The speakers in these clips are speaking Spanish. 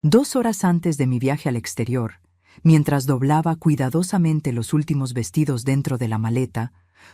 2 horas antes de mi viaje al exterior, mientras doblaba cuidadosamente los últimos vestidos dentro de la maleta,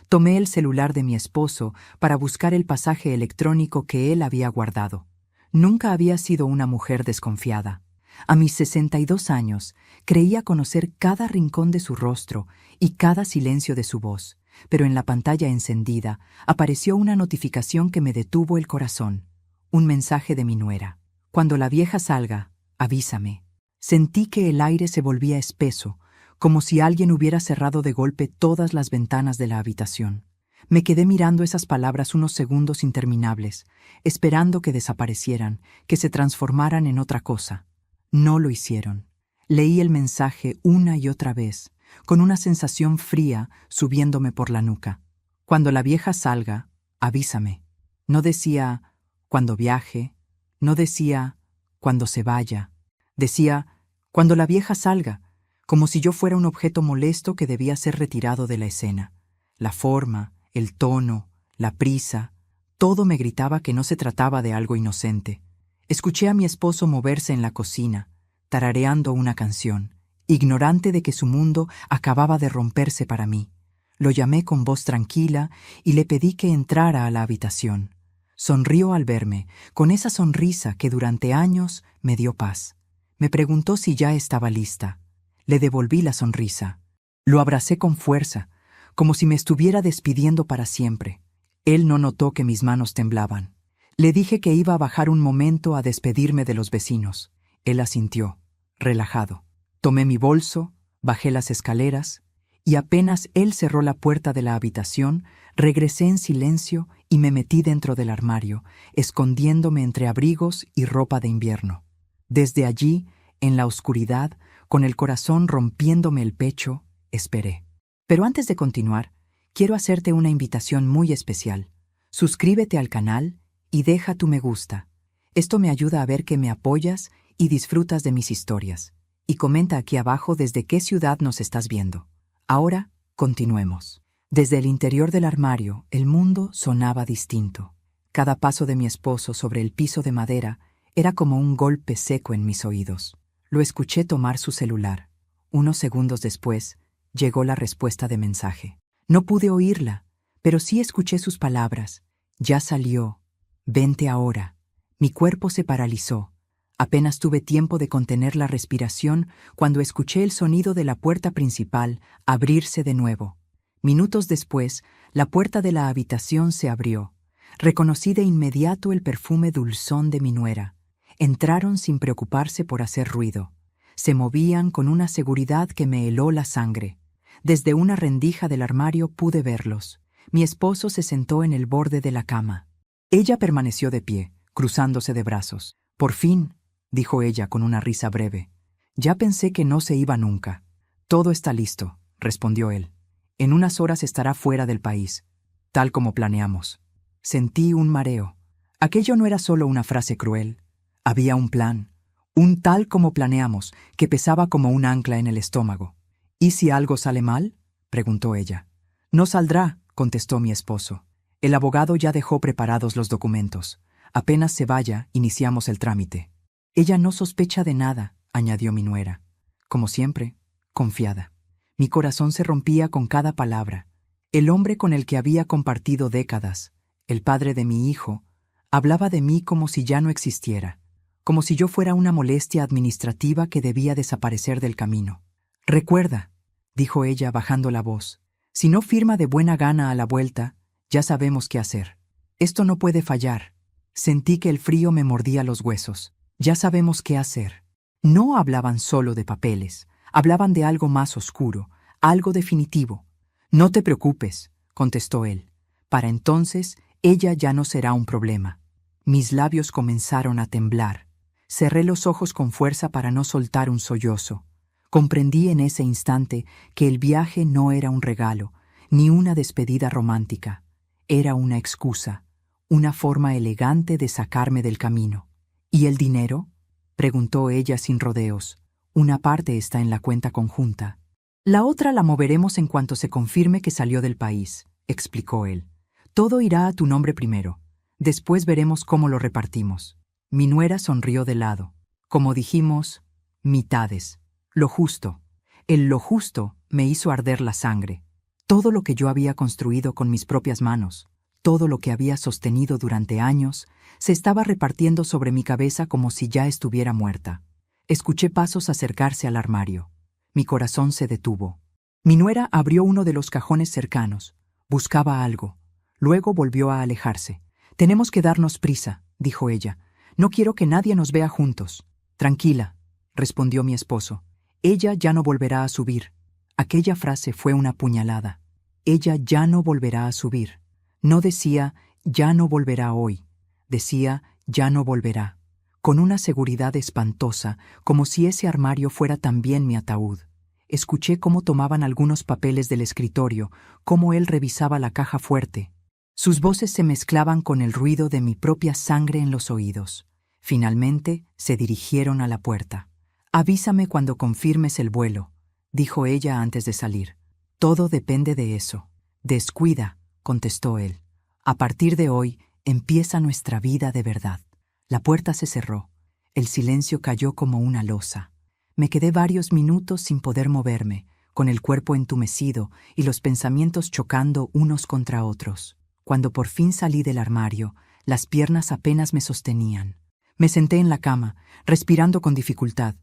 tomé el celular de mi esposo para buscar el pasaje electrónico que él había guardado. Nunca había sido una mujer desconfiada. A mis 62 años, creía conocer cada rincón de su rostro y cada silencio de su voz, pero en la pantalla encendida apareció una notificación que me detuvo el corazón. Un mensaje de mi nuera. Cuando la vieja salga, avísame. Sentí que el aire se volvía espeso, como si alguien hubiera cerrado de golpe todas las ventanas de la habitación. Me quedé mirando esas palabras unos segundos interminables, esperando que desaparecieran, que se transformaran en otra cosa. No lo hicieron. Leí el mensaje una y otra vez, con una sensación fría subiéndome por la nuca. Cuando la vieja salga, avísame. No decía cuando viaje, no decía cuando se vaya. Decía cuando la vieja salga, como si yo fuera un objeto molesto que debía ser retirado de la escena. La forma, el tono, la prisa, todo me gritaba que no se trataba de algo inocente. Escuché a mi esposo moverse en la cocina, tarareando una canción, ignorante de que su mundo acababa de romperse para mí. Lo llamé con voz tranquila y le pedí que entrara a la habitación. Sonrió al verme, con esa sonrisa que durante años me dio paz. Me preguntó si ya estaba lista. Le devolví la sonrisa. Lo abracé con fuerza, como si me estuviera despidiendo para siempre. Él no notó que mis manos temblaban. Le dije que iba a bajar un momento a despedirme de los vecinos. Él asintió, relajado. Tomé mi bolso, bajé las escaleras, y apenas él cerró la puerta de la habitación, regresé en silencio y me metí dentro del armario, escondiéndome entre abrigos y ropa de invierno. Desde allí, en la oscuridad, con el corazón rompiéndome el pecho, esperé. Pero antes de continuar, quiero hacerte una invitación muy especial. Suscríbete al canal y deja tu me gusta. Esto me ayuda a ver que me apoyas y disfrutas de mis historias. Y comenta aquí abajo desde qué ciudad nos estás viendo. Ahora, continuemos. Desde el interior del armario, el mundo sonaba distinto. Cada paso de mi esposo sobre el piso de madera era como un golpe seco en mis oídos. Lo escuché tomar su celular. Unos segundos después, llegó la respuesta de mensaje. No pude oírla, pero sí escuché sus palabras. Ya salió. Vente ahora. Mi cuerpo se paralizó. Apenas tuve tiempo de contener la respiración cuando escuché el sonido de la puerta principal abrirse de nuevo. Minutos después, la puerta de la habitación se abrió. Reconocí de inmediato el perfume dulzón de mi nuera. Entraron sin preocuparse por hacer ruido. Se movían con una seguridad que me heló la sangre. Desde una rendija del armario pude verlos. Mi esposo se sentó en el borde de la cama. Ella permaneció de pie, cruzándose de brazos. Por fin, dijo ella con una risa breve. Ya pensé que no se iba nunca. Todo está listo, respondió él. En unas horas estará fuera del país, tal como planeamos. Sentí un mareo. Aquello no era solo una frase cruel. Había un plan, un tal como planeamos, que pesaba como un ancla en el estómago. ¿Y si algo sale mal?, preguntó ella. No saldrá, contestó mi esposo. El abogado ya dejó preparados los documentos. Apenas se vaya, iniciamos el trámite. Ella no sospecha de nada, añadió mi nuera. Como siempre, confiada. Mi corazón se rompía con cada palabra. El hombre con el que había compartido décadas, el padre de mi hijo, hablaba de mí como si ya no existiera, como si yo fuera una molestia administrativa que debía desaparecer del camino. Recuerda, dijo ella bajando la voz, si no firma de buena gana a la vuelta, ya sabemos qué hacer. Esto no puede fallar. Sentí que el frío me mordía los huesos. Ya sabemos qué hacer. No hablaban solo de papeles, hablaban de algo más oscuro, algo definitivo. No te preocupes, contestó él. Para entonces, ella ya no será un problema. Mis labios comenzaron a temblar. Cerré los ojos con fuerza para no soltar un sollozo. Comprendí en ese instante que el viaje no era un regalo, ni una despedida romántica. Era una excusa, una forma elegante de sacarme del camino. ¿Y el dinero?, preguntó ella sin rodeos. Una parte está en la cuenta conjunta. La otra la moveremos en cuanto se confirme que salió del país, explicó él. Todo irá a tu nombre primero. Después veremos cómo lo repartimos. Mi nuera sonrió de lado. Como dijimos, mitades. Lo justo. Lo justo me hizo arder la sangre. Todo lo que yo había construido con mis propias manos, todo lo que había sostenido durante años, se estaba repartiendo sobre mi cabeza como si ya estuviera muerta. Escuché pasos acercarse al armario. Mi corazón se detuvo. Mi nuera abrió uno de los cajones cercanos. Buscaba algo. Luego volvió a alejarse. «Tenemos que darnos prisa», dijo ella. «No quiero que nadie nos vea juntos». «Tranquila», respondió mi esposo. «Ella ya no volverá a subir». Aquella frase fue una puñalada. Ella ya no volverá a subir. No decía, ya no volverá hoy. Decía, ya no volverá. Con una seguridad espantosa, como si ese armario fuera también mi ataúd. Escuché cómo tomaban algunos papeles del escritorio, cómo él revisaba la caja fuerte. Sus voces se mezclaban con el ruido de mi propia sangre en los oídos. Finalmente, se dirigieron a la puerta. «Avísame cuando confirmes el vuelo», dijo ella antes de salir. «Todo depende de eso». «Descuida», contestó él. «A partir de hoy, empieza nuestra vida de verdad». La puerta se cerró. El silencio cayó como una losa. Me quedé varios minutos sin poder moverme, con el cuerpo entumecido y los pensamientos chocando unos contra otros. Cuando por fin salí del armario, las piernas apenas me sostenían. Me senté en la cama, respirando con dificultad.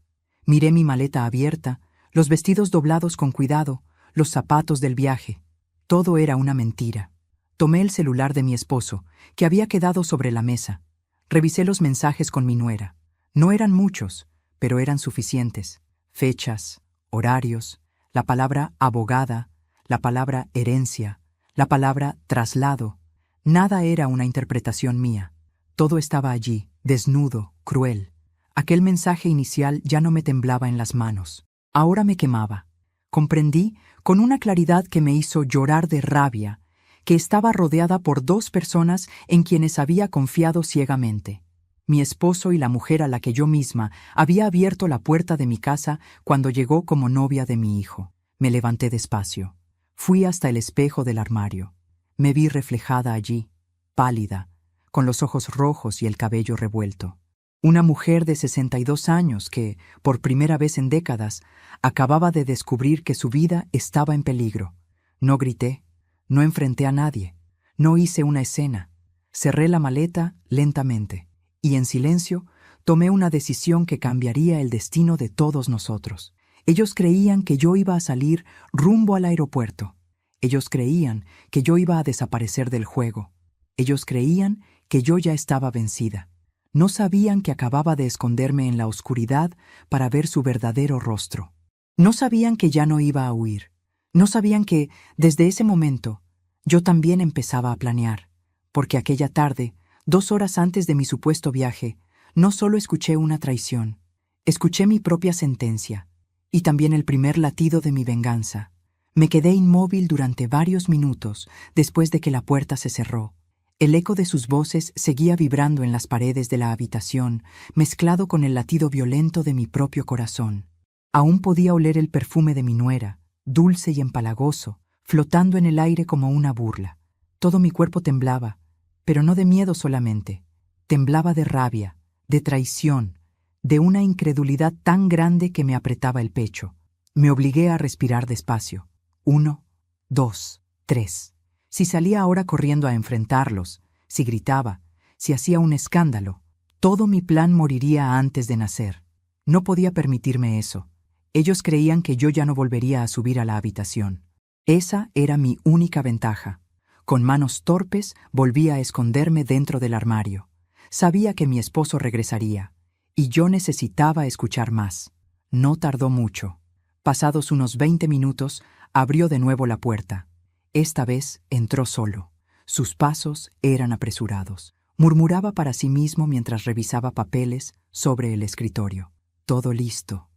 Miré mi maleta abierta, los vestidos doblados con cuidado, los zapatos del viaje. Todo era una mentira. Tomé el celular de mi esposo, que había quedado sobre la mesa. Revisé los mensajes con mi nuera. No eran muchos, pero eran suficientes. Fechas, horarios, la palabra abogada, la palabra herencia, la palabra traslado. Nada era una interpretación mía. Todo estaba allí, desnudo, cruel. Aquel mensaje inicial ya no me temblaba en las manos. Ahora me quemaba. Comprendí, con una claridad que me hizo llorar de rabia, que estaba rodeada por dos personas en quienes había confiado ciegamente. Mi esposo y la mujer a la que yo misma había abierto la puerta de mi casa cuando llegó como novia de mi hijo. Me levanté despacio. Fui hasta el espejo del armario. Me vi reflejada allí, pálida, con los ojos rojos y el cabello revuelto. Una mujer de 62 años que, por primera vez en décadas, acababa de descubrir que su vida estaba en peligro. No grité, no enfrenté a nadie, no hice una escena. Cerré la maleta lentamente y, en silencio, tomé una decisión que cambiaría el destino de todos nosotros. Ellos creían que yo iba a salir rumbo al aeropuerto. Ellos creían que yo iba a desaparecer del juego. Ellos creían que yo ya estaba vencida. No sabían que acababa de esconderme en la oscuridad para ver su verdadero rostro. No sabían que ya no iba a huir. No sabían que, desde ese momento, yo también empezaba a planear, porque aquella tarde, 2 horas antes de mi supuesto viaje, no solo escuché una traición, escuché mi propia sentencia, y también el primer latido de mi venganza. Me quedé inmóvil durante varios minutos después de que la puerta se cerró. El eco de sus voces seguía vibrando en las paredes de la habitación, mezclado con el latido violento de mi propio corazón. Aún podía oler el perfume de mi nuera, dulce y empalagoso, flotando en el aire como una burla. Todo mi cuerpo temblaba, pero no de miedo solamente. Temblaba de rabia, de traición, de una incredulidad tan grande que me apretaba el pecho. Me obligué a respirar despacio. 1, 2, 3. Si salía ahora corriendo a enfrentarlos, si gritaba, si hacía un escándalo, todo mi plan moriría antes de nacer. No podía permitirme eso. Ellos creían que yo ya no volvería a subir a la habitación. Esa era mi única ventaja. Con manos torpes volví a esconderme dentro del armario. Sabía que mi esposo regresaría, y yo necesitaba escuchar más. No tardó mucho. Pasados unos 20 minutos, abrió de nuevo la puerta. Esta vez entró solo. Sus pasos eran apresurados. Murmuraba para sí mismo mientras revisaba papeles sobre el escritorio. «Todo listo,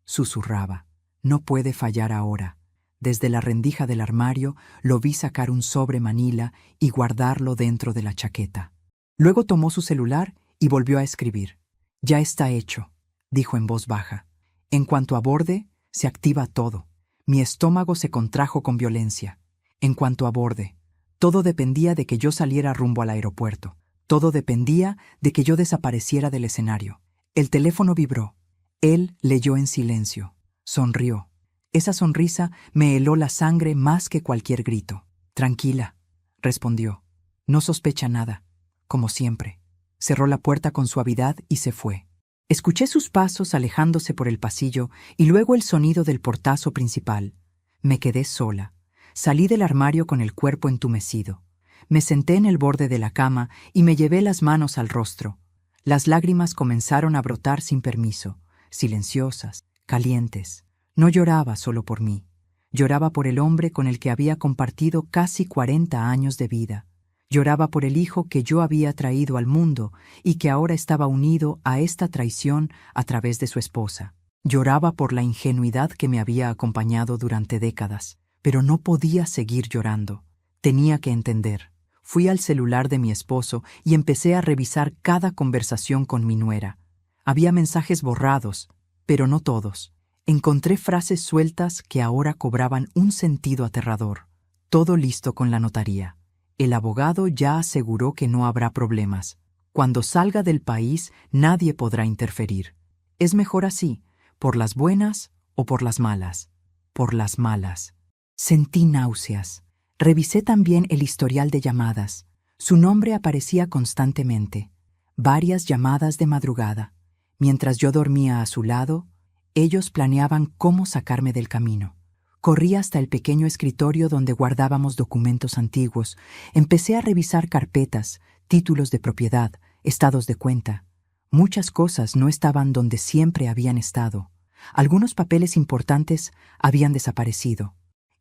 susurraba. «No puede fallar ahora». Desde la rendija del armario lo vi sacar un sobre manila y guardarlo dentro de la chaqueta. Luego tomó su celular y volvió a escribir. «Ya está hecho», dijo en voz baja. «En cuanto aborde, se activa todo». Mi estómago se contrajo con violencia. En cuanto aborde, todo dependía de que yo saliera rumbo al aeropuerto. Todo dependía de que yo desapareciera del escenario. El teléfono vibró. Él leyó en silencio. Sonrió. Esa sonrisa me heló la sangre más que cualquier grito. Tranquila, respondió. No sospecha nada, como siempre. Cerró la puerta con suavidad y se fue. Escuché sus pasos alejándose por el pasillo y luego el sonido del portazo principal. Me quedé sola. Salí del armario con el cuerpo entumecido. Me senté en el borde de la cama y me llevé las manos al rostro. Las lágrimas comenzaron a brotar sin permiso, silenciosas, calientes. No lloraba solo por mí. Lloraba por el hombre con el que había compartido casi 40 años de vida. Lloraba por el hijo que yo había traído al mundo y que ahora estaba unido a esta traición a través de su esposa. Lloraba por la ingenuidad que me había acompañado durante décadas, pero no podía seguir llorando. Tenía que entender. Fui al celular de mi esposo y empecé a revisar cada conversación con mi nuera. Había mensajes borrados, pero no todos. Encontré frases sueltas que ahora cobraban un sentido aterrador. Todo listo con la notaría. El abogado ya aseguró que no habrá problemas. Cuando salga del país, nadie podrá interferir. Es mejor así, por las buenas o por las malas. Por las malas. Sentí náuseas. Revisé también el historial de llamadas. Su nombre aparecía constantemente. Varias llamadas de madrugada. Mientras yo dormía a su lado, ellos planeaban cómo sacarme del camino. Corrí hasta el pequeño escritorio donde guardábamos documentos antiguos. Empecé a revisar carpetas, títulos de propiedad, estados de cuenta. Muchas cosas no estaban donde siempre habían estado. Algunos papeles importantes habían desaparecido.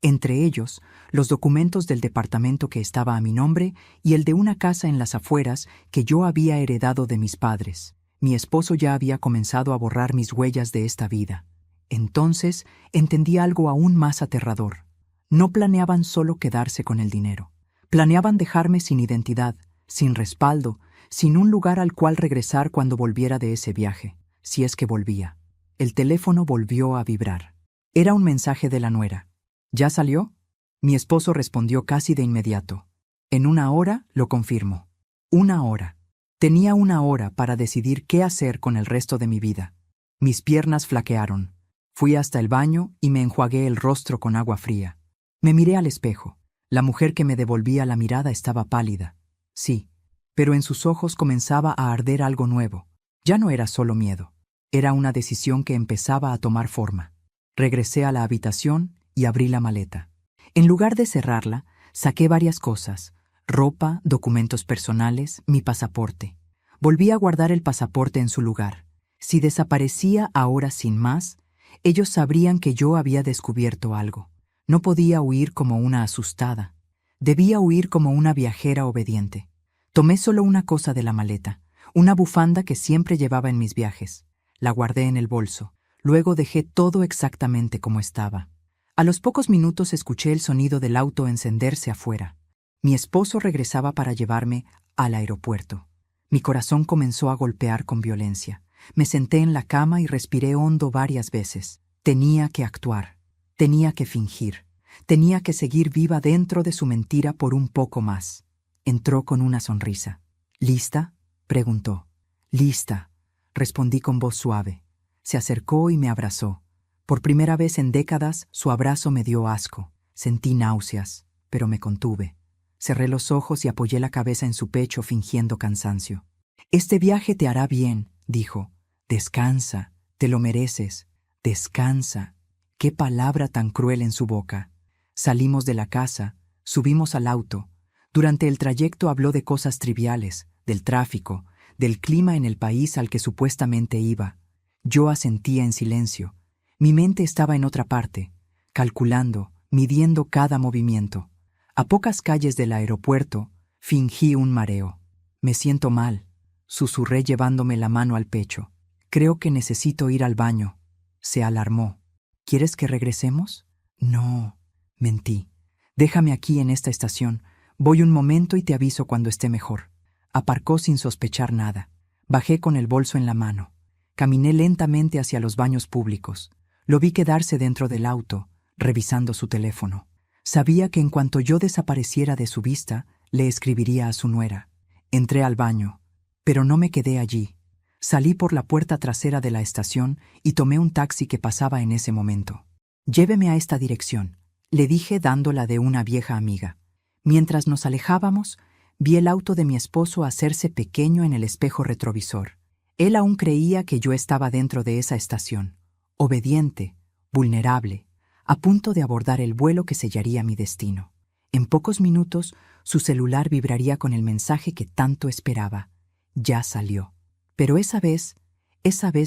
Entre ellos, los documentos del departamento que estaba a mi nombre y el de una casa en las afueras que yo había heredado de mis padres. Mi esposo ya había comenzado a borrar mis huellas de esta vida. Entonces entendí algo aún más aterrador. No planeaban solo quedarse con el dinero. Planeaban dejarme sin identidad, sin respaldo, sin un lugar al cual regresar cuando volviera de ese viaje, si es que volvía. El teléfono volvió a vibrar. Era un mensaje de la nuera. ¿Ya salió? Mi esposo respondió casi de inmediato. En 1 hora, lo confirmo. 1 hora. Tenía 1 hora para decidir qué hacer con el resto de mi vida. Mis piernas flaquearon. Fui hasta el baño y me enjuagué el rostro con agua fría. Me miré al espejo. La mujer que me devolvía la mirada estaba pálida. Sí, pero en sus ojos comenzaba a arder algo nuevo. Ya no era solo miedo. Era una decisión que empezaba a tomar forma. Regresé a la habitación y abrí la maleta. En lugar de cerrarla, saqué varias cosas: ropa, documentos personales, mi pasaporte. Volví a guardar el pasaporte en su lugar. Si desaparecía ahora sin más, ellos sabrían que yo había descubierto algo. No podía huir como una asustada. Debía huir como una viajera obediente. Tomé solo una cosa de la maleta, una bufanda que siempre llevaba en mis viajes. La guardé en el bolso. Luego dejé todo exactamente como estaba. A los pocos minutos escuché el sonido del auto encenderse afuera. Mi esposo regresaba para llevarme al aeropuerto. Mi corazón comenzó a golpear con violencia. Me senté en la cama y respiré hondo varias veces. Tenía que actuar. Tenía que fingir. Tenía que seguir viva dentro de su mentira por un poco más. Entró con una sonrisa. ¿Lista?, preguntó. «Lista», respondí con voz suave. Se acercó y me abrazó. Por primera vez en décadas, su abrazo me dio asco. Sentí náuseas, pero me contuve. Cerré los ojos y apoyé la cabeza en su pecho fingiendo cansancio. «Este viaje te hará bien», dijo. «Descansa, te lo mereces. Descansa». Qué palabra tan cruel en su boca. Salimos de la casa, subimos al auto. Durante el trayecto habló de cosas triviales, del tráfico, del clima en el país al que supuestamente iba. Yo asentía en silencio. Mi mente estaba en otra parte, calculando, midiendo cada movimiento. A pocas calles del aeropuerto, fingí un mareo. «Me siento mal», susurré llevándome la mano al pecho. «Creo que necesito ir al baño». Se alarmó. «¿Quieres que regresemos?» «No», mentí. «Déjame aquí en esta estación. Voy un momento y te aviso cuando esté mejor». Aparcó sin sospechar nada. Bajé con el bolso en la mano. Caminé lentamente hacia los baños públicos. Lo vi quedarse dentro del auto, revisando su teléfono. Sabía que en cuanto yo desapareciera de su vista, le escribiría a su nuera. Entré al baño, pero no me quedé allí. Salí por la puerta trasera de la estación y tomé un taxi que pasaba en ese momento. «Lléveme a esta dirección», le dije dándola de una vieja amiga. Mientras nos alejábamos, vi el auto de mi esposo hacerse pequeño en el espejo retrovisor. Él aún creía que yo estaba dentro de esa estación, obediente, vulnerable, a punto de abordar el vuelo que sellaría mi destino. En pocos minutos, su celular vibraría con el mensaje que tanto esperaba. Ya salió. Pero esa vez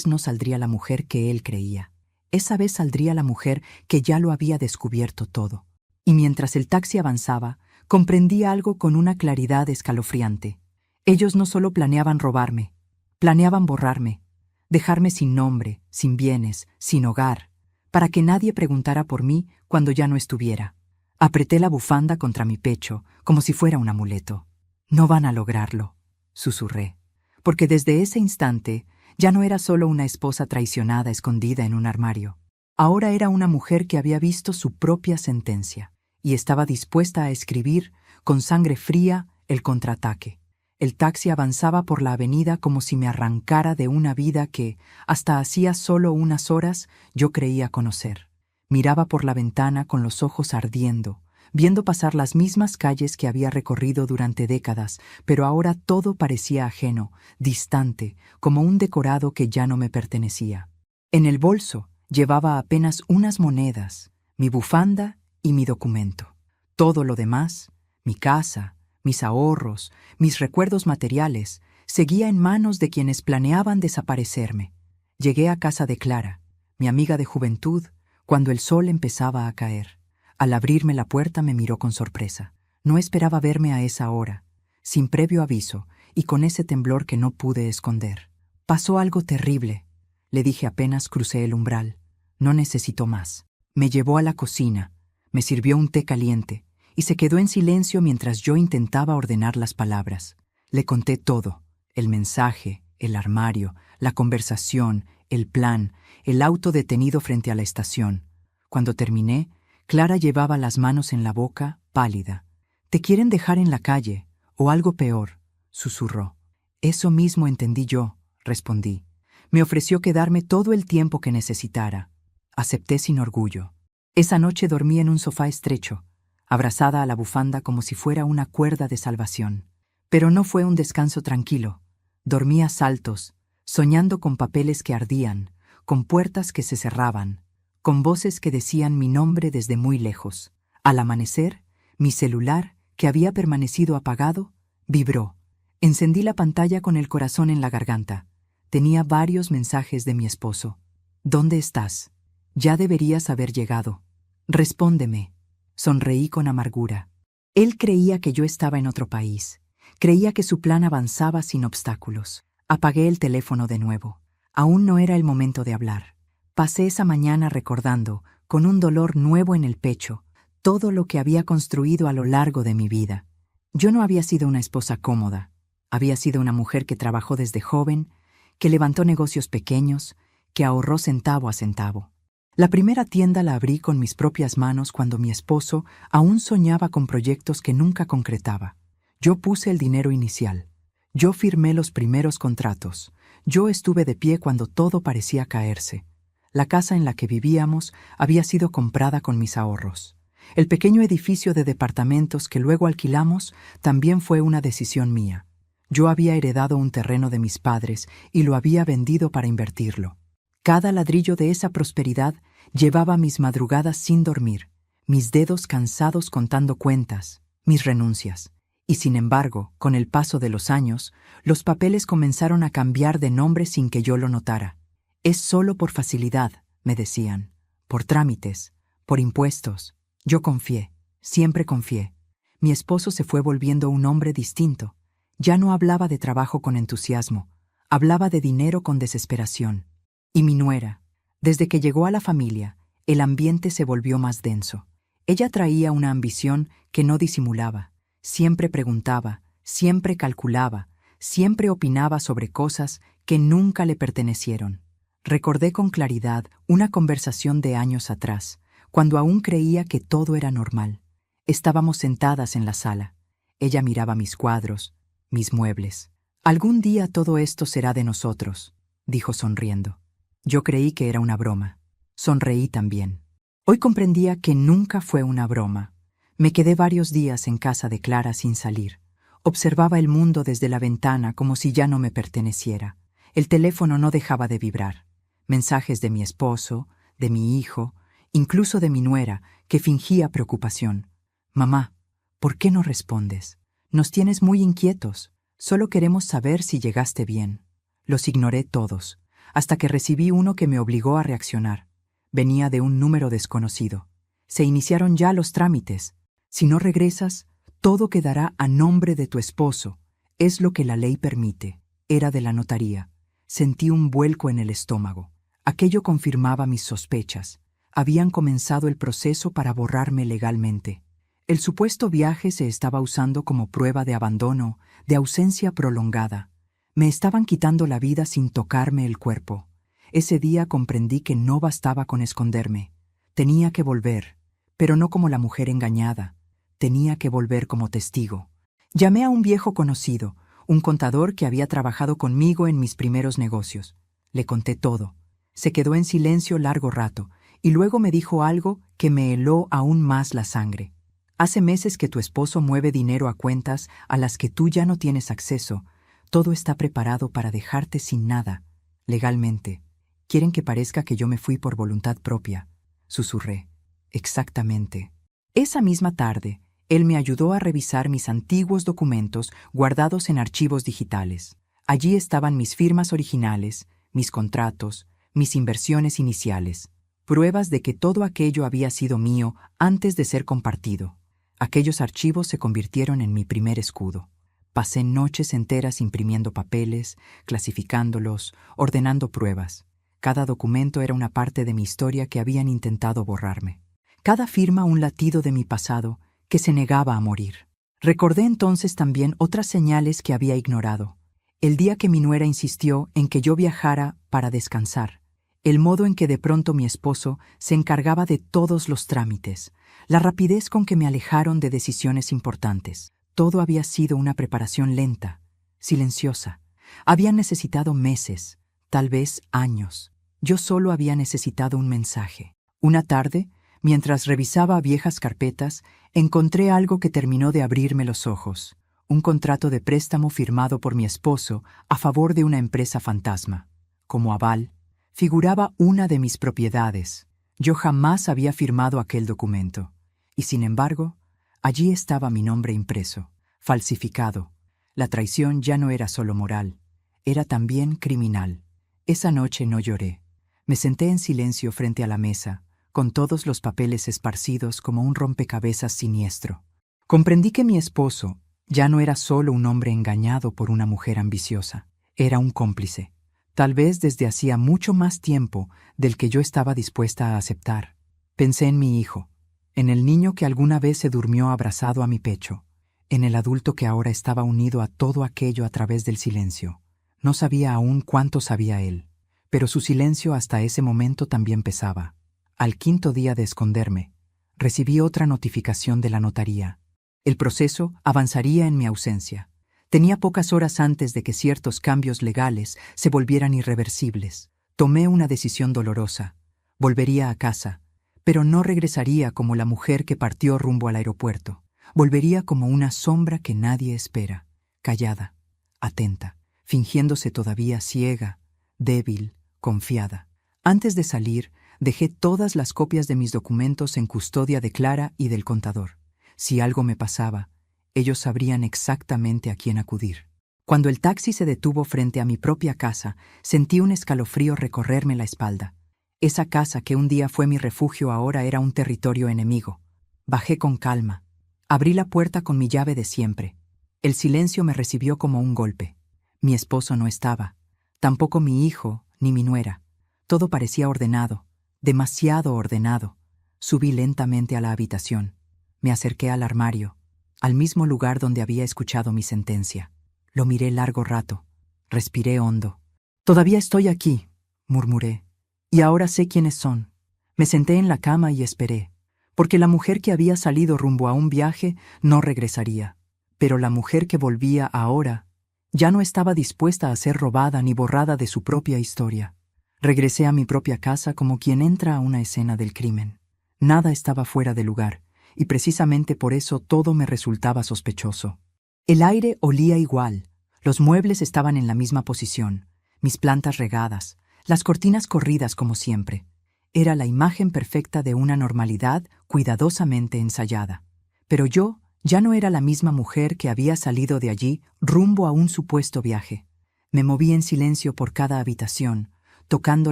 no saldría la mujer que él creía. Esa vez saldría la mujer que ya lo había descubierto todo. Y mientras el taxi avanzaba, comprendí algo con una claridad escalofriante. Ellos no solo planeaban robarme, planeaban borrarme, dejarme sin nombre, sin bienes, sin hogar, para que nadie preguntara por mí cuando ya no estuviera. Apreté la bufanda contra mi pecho, como si fuera un amuleto. «No van a lograrlo», susurré, porque desde ese instante ya no era solo una esposa traicionada escondida en un armario. Ahora era una mujer que había visto su propia sentencia y estaba dispuesta a escribir, con sangre fría, el contraataque. El taxi avanzaba por la avenida como si me arrancara de una vida que, hasta hacía solo unas horas, yo creía conocer. Miraba por la ventana con los ojos ardiendo, viendo pasar las mismas calles que había recorrido durante décadas, pero ahora todo parecía ajeno, distante, como un decorado que ya no me pertenecía. En el bolso llevaba apenas unas monedas, mi bufanda y mi documento. Todo lo demás, mi casa, mis ahorros, mis recuerdos materiales, seguía en manos de quienes planeaban desaparecerme. Llegué a casa de Clara, mi amiga de juventud, cuando el sol empezaba a caer. Al abrirme la puerta me miró con sorpresa. No esperaba verme a esa hora, sin previo aviso y con ese temblor que no pude esconder. «Pasó algo terrible», le dije apenas crucé el umbral. «No necesito más». Me llevó a la cocina, me sirvió un té caliente y se quedó en silencio mientras yo intentaba ordenar las palabras. Le conté todo: el mensaje, el armario, la conversación, el plan, el auto detenido frente a la estación. Cuando terminé, Clara llevaba las manos en la boca, pálida. «Te quieren dejar en la calle, o algo peor», susurró. «Eso mismo entendí yo», respondí. Me ofreció quedarme todo el tiempo que necesitara. Acepté sin orgullo. Esa noche dormí en un sofá estrecho, abrazada a la bufanda como si fuera una cuerda de salvación. Pero no fue un descanso tranquilo. Dormí a saltos, soñando con papeles que ardían, con puertas que se cerraban, con voces que decían mi nombre desde muy lejos. Al amanecer, mi celular, que había permanecido apagado, vibró. Encendí la pantalla con el corazón en la garganta. Tenía varios mensajes de mi esposo. «¿Dónde estás? Ya deberías haber llegado. Respóndeme». Sonreí con amargura. Él creía que yo estaba en otro país. Creía que su plan avanzaba sin obstáculos. Apagué el teléfono de nuevo. Aún no era el momento de hablar. Pasé esa mañana recordando, con un dolor nuevo en el pecho, todo lo que había construido a lo largo de mi vida. Yo no había sido una esposa cómoda. Había sido una mujer que trabajó desde joven, que levantó negocios pequeños, que ahorró centavo a centavo. La primera tienda la abrí con mis propias manos cuando mi esposo aún soñaba con proyectos que nunca concretaba. Yo puse el dinero inicial. Yo firmé los primeros contratos. Yo estuve de pie cuando todo parecía caerse. La casa en la que vivíamos había sido comprada con mis ahorros. El pequeño edificio de departamentos que luego alquilamos también fue una decisión mía. Yo había heredado un terreno de mis padres y lo había vendido para invertirlo. Cada ladrillo de esa prosperidad llevaba mis madrugadas sin dormir, mis dedos cansados contando cuentas, mis renuncias. Y sin embargo, con el paso de los años, los papeles comenzaron a cambiar de nombre sin que yo lo notara. «Es solo por facilidad», me decían, «por trámites, por impuestos». Yo confié, siempre confié. Mi esposo se fue volviendo un hombre distinto. Ya no hablaba de trabajo con entusiasmo, hablaba de dinero con desesperación. Y mi nuera, desde que llegó a la familia, el ambiente se volvió más denso. Ella traía una ambición que no disimulaba. Siempre preguntaba, siempre calculaba, siempre opinaba sobre cosas que nunca le pertenecieron. Recordé con claridad una conversación de años atrás, cuando aún creía que todo era normal. Estábamos sentadas en la sala. Ella miraba mis cuadros, mis muebles. Algún día todo esto será de nosotros, dijo sonriendo. Yo creí que era una broma. Sonreí también. Hoy comprendía que nunca fue una broma. Me quedé varios días en casa de Clara sin salir. Observaba el mundo desde la ventana como si ya no me perteneciera. El teléfono no dejaba de vibrar. Mensajes de mi esposo, de mi hijo, incluso de mi nuera, que fingía preocupación. Mamá, ¿por qué no respondes? Nos tienes muy inquietos. Solo queremos saber si llegaste bien. Los ignoré todos, hasta que recibí uno que me obligó a reaccionar. Venía de un número desconocido. Se iniciaron ya los trámites. Si no regresas, todo quedará a nombre de tu esposo. Es lo que la ley permite. Era de la notaría. Sentí un vuelco en el estómago. Aquello confirmaba mis sospechas. Habían comenzado el proceso para borrarme legalmente. El supuesto viaje se estaba usando como prueba de abandono, de ausencia prolongada. Me estaban quitando la vida sin tocarme el cuerpo. Ese día comprendí que no bastaba con esconderme. Tenía que volver, pero no como la mujer engañada. Tenía que volver como testigo. Llamé a un viejo conocido, un contador que había trabajado conmigo en mis primeros negocios. Le conté todo. Se quedó en silencio largo rato, y luego me dijo algo que me heló aún más la sangre. Hace meses que tu esposo mueve dinero a cuentas a las que tú ya no tienes acceso. Todo está preparado para dejarte sin nada, legalmente. Quieren que parezca que yo me fui por voluntad propia, susurré. Exactamente. Esa misma tarde, él me ayudó a revisar mis antiguos documentos guardados en archivos digitales. Allí estaban mis firmas originales, mis contratos, mis inversiones iniciales, pruebas de que todo aquello había sido mío antes de ser compartido. Aquellos archivos se convirtieron en mi primer escudo. Pasé noches enteras imprimiendo papeles, clasificándolos, ordenando pruebas. Cada documento era una parte de mi historia que habían intentado borrarme. Cada firma un latido de mi pasado que se negaba a morir. Recordé entonces también otras señales que había ignorado. El día que mi nuera insistió en que yo viajara para descansar. El modo en que de pronto mi esposo se encargaba de todos los trámites. La rapidez con que me alejaron de decisiones importantes. Todo había sido una preparación lenta, silenciosa. Habían necesitado meses, tal vez años. Yo solo había necesitado un mensaje. Una tarde, mientras revisaba viejas carpetas, encontré algo que terminó de abrirme los ojos. Un contrato de préstamo firmado por mi esposo a favor de una empresa fantasma. Como aval, figuraba una de mis propiedades. Yo jamás había firmado aquel documento. Y sin embargo, allí estaba mi nombre impreso, falsificado. La traición ya no era solo moral, era también criminal. Esa noche no lloré. Me senté en silencio frente a la mesa, con todos los papeles esparcidos como un rompecabezas siniestro. Comprendí que mi esposo ya no era solo un hombre engañado por una mujer ambiciosa, era un cómplice, tal vez desde hacía mucho más tiempo del que yo estaba dispuesta a aceptar. Pensé en mi hijo, en el niño que alguna vez se durmió abrazado a mi pecho, en el adulto que ahora estaba unido a todo aquello a través del silencio. No sabía aún cuánto sabía él, pero su silencio hasta ese momento también pesaba. Al quinto día de esconderme, recibí otra notificación de la notaría. El proceso avanzaría en mi ausencia. Tenía pocas horas antes de que ciertos cambios legales se volvieran irreversibles. Tomé una decisión dolorosa. Volvería a casa, pero no regresaría como la mujer que partió rumbo al aeropuerto. Volvería como una sombra que nadie espera, callada, atenta, fingiéndose todavía ciega, débil, confiada. Antes de salir, dejé todas las copias de mis documentos en custodia de Clara y del contador. Si algo me pasaba, ellos sabrían exactamente a quién acudir. Cuando el taxi se detuvo frente a mi propia casa, sentí un escalofrío recorrerme la espalda. Esa casa que un día fue mi refugio ahora era un territorio enemigo. Bajé con calma. Abrí la puerta con mi llave de siempre. El silencio me recibió como un golpe. Mi esposo no estaba. Tampoco mi hijo ni mi nuera. Todo parecía ordenado, demasiado ordenado. Subí lentamente a la habitación. Me acerqué al armario, al mismo lugar donde había escuchado mi sentencia. Lo miré largo rato. Respiré hondo. «Todavía estoy aquí», murmuré. «Y ahora sé quiénes son». Me senté en la cama y esperé, porque la mujer que había salido rumbo a un viaje no regresaría. Pero la mujer que volvía ahora Ya no estaba dispuesta a ser robada ni borrada de su propia historia. Regresé a mi propia casa como quien entra a una escena del crimen. Nada estaba fuera de lugar, y precisamente por eso todo me resultaba sospechoso. El aire olía igual, los muebles estaban en la misma posición, mis plantas regadas, las cortinas corridas como siempre. Era la imagen perfecta de una normalidad cuidadosamente ensayada. Pero yo ya no era la misma mujer que había salido de allí rumbo a un supuesto viaje. Me moví en silencio por cada habitación, tocando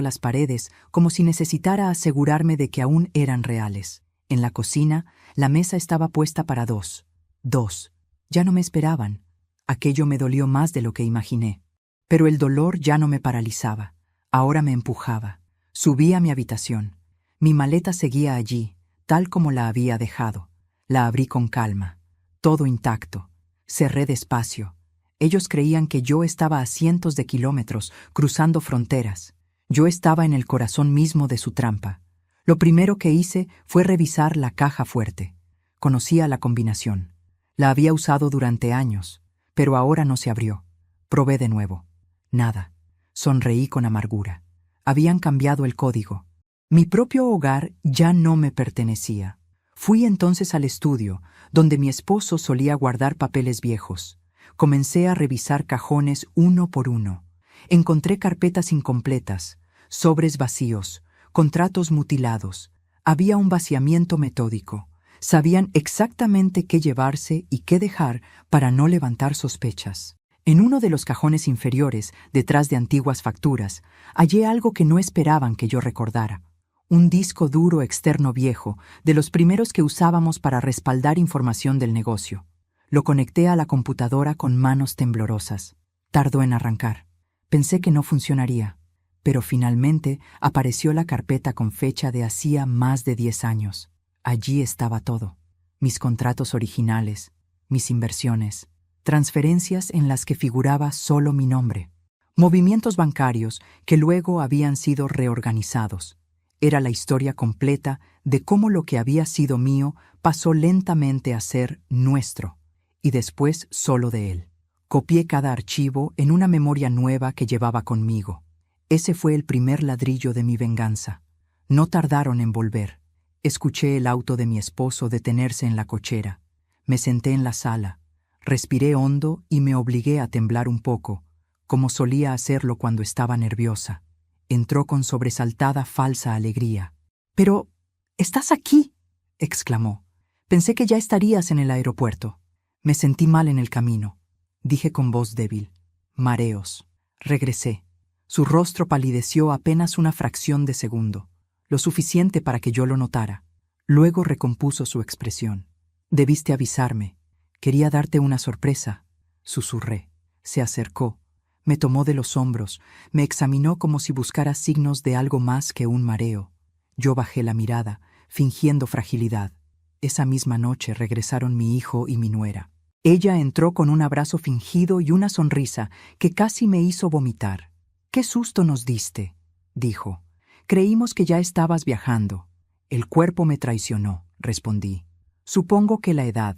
las paredes como si necesitara asegurarme de que aún eran reales. En la cocina, la mesa estaba puesta para dos. Dos. Ya no me esperaban. Aquello me dolió más de lo que imaginé. Pero el dolor ya no me paralizaba. Ahora me empujaba. Subí a mi habitación. Mi maleta seguía allí, tal como la había dejado. La abrí con calma. Todo intacto. Cerré despacio. Ellos creían que yo estaba a cientos de kilómetros, cruzando fronteras. Yo estaba en el corazón mismo de su trampa. Lo primero que hice fue revisar la caja fuerte. Conocía la combinación. La había usado durante años, pero ahora no se abrió. Probé de nuevo. Nada. Sonreí con amargura. Habían cambiado el código. Mi propio hogar ya no me pertenecía. Fui entonces al estudio, donde mi esposo solía guardar papeles viejos. Comencé a revisar cajones uno por uno. Encontré carpetas incompletas, sobres vacíos, contratos mutilados. Había un vaciamiento metódico. Sabían exactamente qué llevarse y qué dejar para no levantar sospechas. En uno de los cajones inferiores, detrás de antiguas facturas, hallé algo que no esperaban que yo recordara. Un disco duro externo viejo, de los primeros que usábamos para respaldar información del negocio. Lo conecté a la computadora con manos temblorosas. Tardó en arrancar. Pensé que no funcionaría, pero finalmente apareció la carpeta con fecha de hacía más de 10 años. Allí estaba todo. Mis contratos originales, mis inversiones, transferencias en las que figuraba solo mi nombre, movimientos bancarios que luego habían sido reorganizados. Era la historia completa de cómo lo que había sido mío pasó lentamente a ser nuestro, y después solo de él. Copié cada archivo en una memoria nueva que llevaba conmigo. Ese fue el primer ladrillo de mi venganza. No tardaron en volver. Escuché el auto de mi esposo detenerse en la cochera. Me senté en la sala. Respiré hondo y me obligué a temblar un poco, como solía hacerlo cuando estaba nerviosa. Entró con sobresaltada falsa alegría. «¡Pero estás aquí!», exclamó. «Pensé que ya estarías en el aeropuerto». Me sentí mal en el camino. Dije con voz débil. «Mareos». Regresé. Su rostro palideció apenas una fracción de segundo, lo suficiente para que yo lo notara. Luego recompuso su expresión. «Debiste avisarme. Quería darte una sorpresa», susurré. Se acercó. Me tomó de los hombros, me examinó como si buscara signos de algo más que un mareo. Yo bajé la mirada, fingiendo fragilidad. Esa misma noche regresaron mi hijo y mi nuera. Ella entró con un abrazo fingido y una sonrisa que casi me hizo vomitar. «¡Qué susto nos diste!», dijo. «Creímos que ya estabas viajando». «El cuerpo me traicionó», respondí. «Supongo que la edad».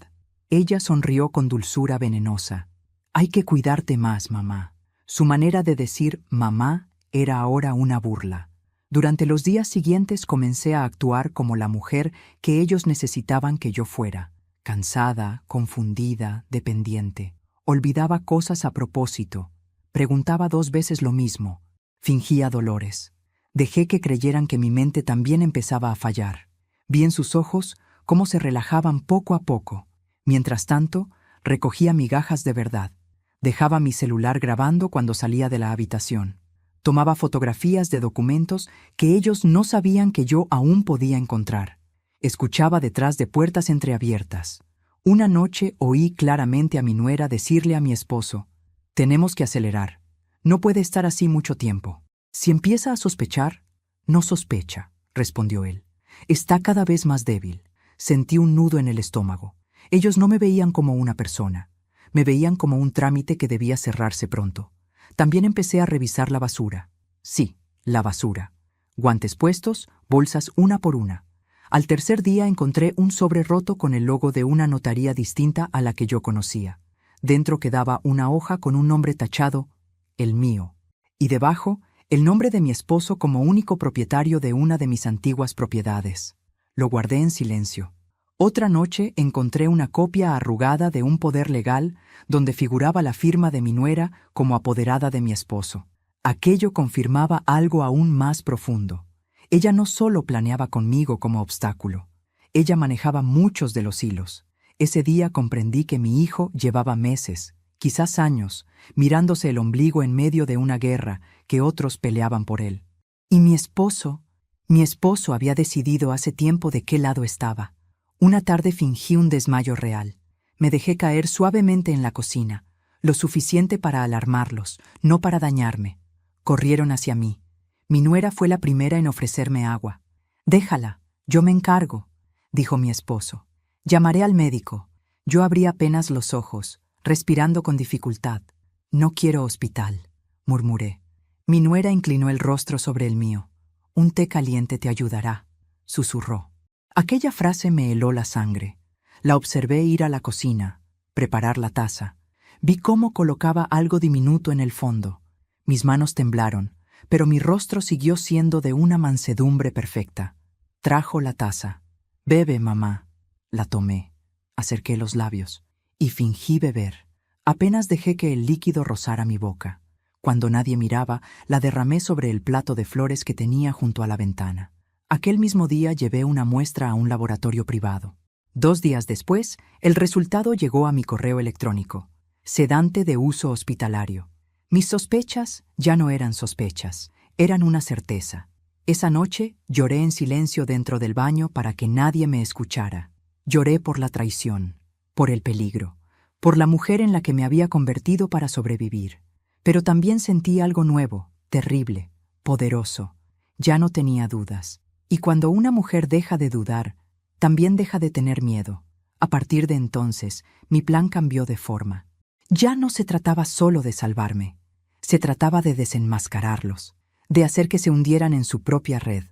Ella sonrió con dulzura venenosa. «Hay que cuidarte más, mamá». Su manera de decir «mamá» era ahora una burla. Durante los días siguientes comencé a actuar como la mujer que ellos necesitaban que yo fuera. Cansada, confundida, dependiente. Olvidaba cosas a propósito. Preguntaba 2 veces lo mismo. Fingía dolores. Dejé que creyeran que mi mente también empezaba a fallar. Vi en sus ojos cómo se relajaban poco a poco. Mientras tanto, recogía migajas de verdad. Dejaba mi celular grabando cuando salía de la habitación. Tomaba fotografías de documentos que ellos no sabían que yo aún podía encontrar. Escuchaba detrás de puertas entreabiertas. Una noche oí claramente a mi nuera decirle a mi esposo: «Tenemos que acelerar. No puede estar así mucho tiempo». «Si empieza a sospechar». «No sospecha», respondió él. «Está cada vez más débil». Sentí un nudo en el estómago. Ellos no me veían como una persona. Me veían como un trámite que debía cerrarse pronto. También empecé a revisar la basura. Sí, la basura. Guantes puestos, bolsas una por una. Al tercer día encontré un sobre roto con el logo de una notaría distinta a la que yo conocía. Dentro quedaba una hoja con un nombre tachado, el mío, y debajo, el nombre de mi esposo como único propietario de una de mis antiguas propiedades. Lo guardé en silencio. Otra noche encontré una copia arrugada de un poder legal donde figuraba la firma de mi nuera como apoderada de mi esposo. Aquello confirmaba algo aún más profundo. Ella no solo planeaba conmigo como obstáculo, ella manejaba muchos de los hilos. Ese día comprendí que mi hijo llevaba meses, quizás años, mirándose el ombligo en medio de una guerra que otros peleaban por él. Y mi esposo había decidido hace tiempo de qué lado estaba. Una tarde fingí un desmayo real. Me dejé caer suavemente en la cocina, lo suficiente para alarmarlos, no para dañarme. Corrieron hacia mí. Mi nuera fue la primera en ofrecerme agua. «Déjala, yo me encargo», dijo mi esposo. «Llamaré al médico». Yo abrí apenas los ojos, respirando con dificultad. «No quiero hospital», murmuré. Mi nuera inclinó el rostro sobre el mío. «Un té caliente te ayudará», susurró. Aquella frase me heló la sangre. La observé ir a la cocina, preparar la taza. Vi cómo colocaba algo diminuto en el fondo. Mis manos temblaron, pero mi rostro siguió siendo de una mansedumbre perfecta. Trajo la taza. «Bebe, mamá». La tomé. Acerqué los labios y fingí beber. Apenas dejé que el líquido rozara mi boca. Cuando nadie miraba, la derramé sobre el plato de flores que tenía junto a la ventana. Aquel mismo día llevé una muestra a un laboratorio privado. 2 días después, el resultado llegó a mi correo electrónico. Sedante de uso hospitalario. Mis sospechas ya no eran sospechas, eran una certeza. Esa noche lloré en silencio dentro del baño para que nadie me escuchara. Lloré por la traición, por el peligro, por la mujer en la que me había convertido para sobrevivir. Pero también sentí algo nuevo, terrible, poderoso. Ya no tenía dudas. Y cuando una mujer deja de dudar, también deja de tener miedo. A partir de entonces, mi plan cambió de forma. Ya no se trataba solo de salvarme. Se trataba de desenmascararlos, de hacer que se hundieran en su propia red.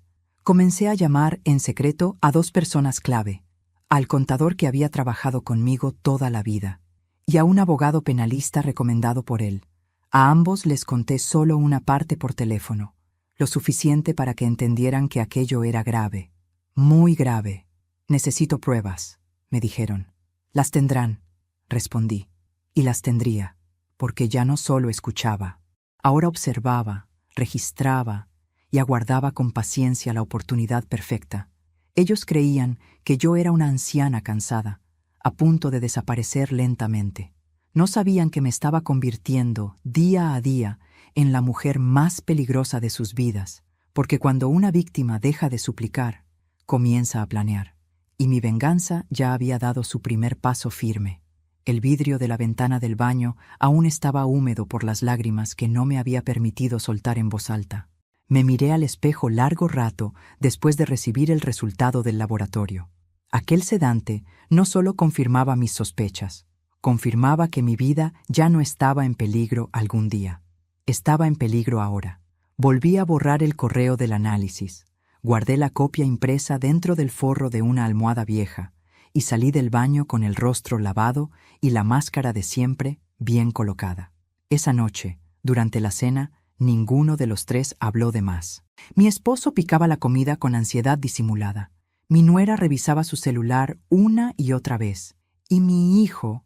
Comencé a llamar en secreto a 2 personas clave, al contador que había trabajado conmigo toda la vida, y a un abogado penalista recomendado por él. A ambos les conté solo una parte por teléfono, lo suficiente para que entendieran que aquello era grave, muy grave. «Necesito pruebas», me dijeron. «Las tendrán», respondí, y las tendría, porque ya no solo escuchaba. Ahora observaba, registraba y aguardaba con paciencia la oportunidad perfecta. Ellos creían que yo era una anciana cansada, a punto de desaparecer lentamente. No sabían que me estaba convirtiendo, día a día, en la mujer más peligrosa de sus vidas, porque cuando una víctima deja de suplicar, comienza a planear. Y mi venganza ya había dado su primer paso firme. El vidrio de la ventana del baño aún estaba húmedo por las lágrimas que no me había permitido soltar en voz alta. Me miré al espejo largo rato después de recibir el resultado del laboratorio. Aquel sedante no solo confirmaba mis sospechas, confirmaba que mi vida ya no estaba en peligro algún día. Estaba en peligro ahora. Volví a borrar el correo del análisis. Guardé la copia impresa dentro del forro de una almohada vieja y salí del baño con el rostro lavado y la máscara de siempre bien colocada. Esa noche, durante la cena, ninguno de los 3 habló de más. Mi esposo picaba la comida con ansiedad disimulada. Mi nuera revisaba su celular una y otra vez. Y mi hijo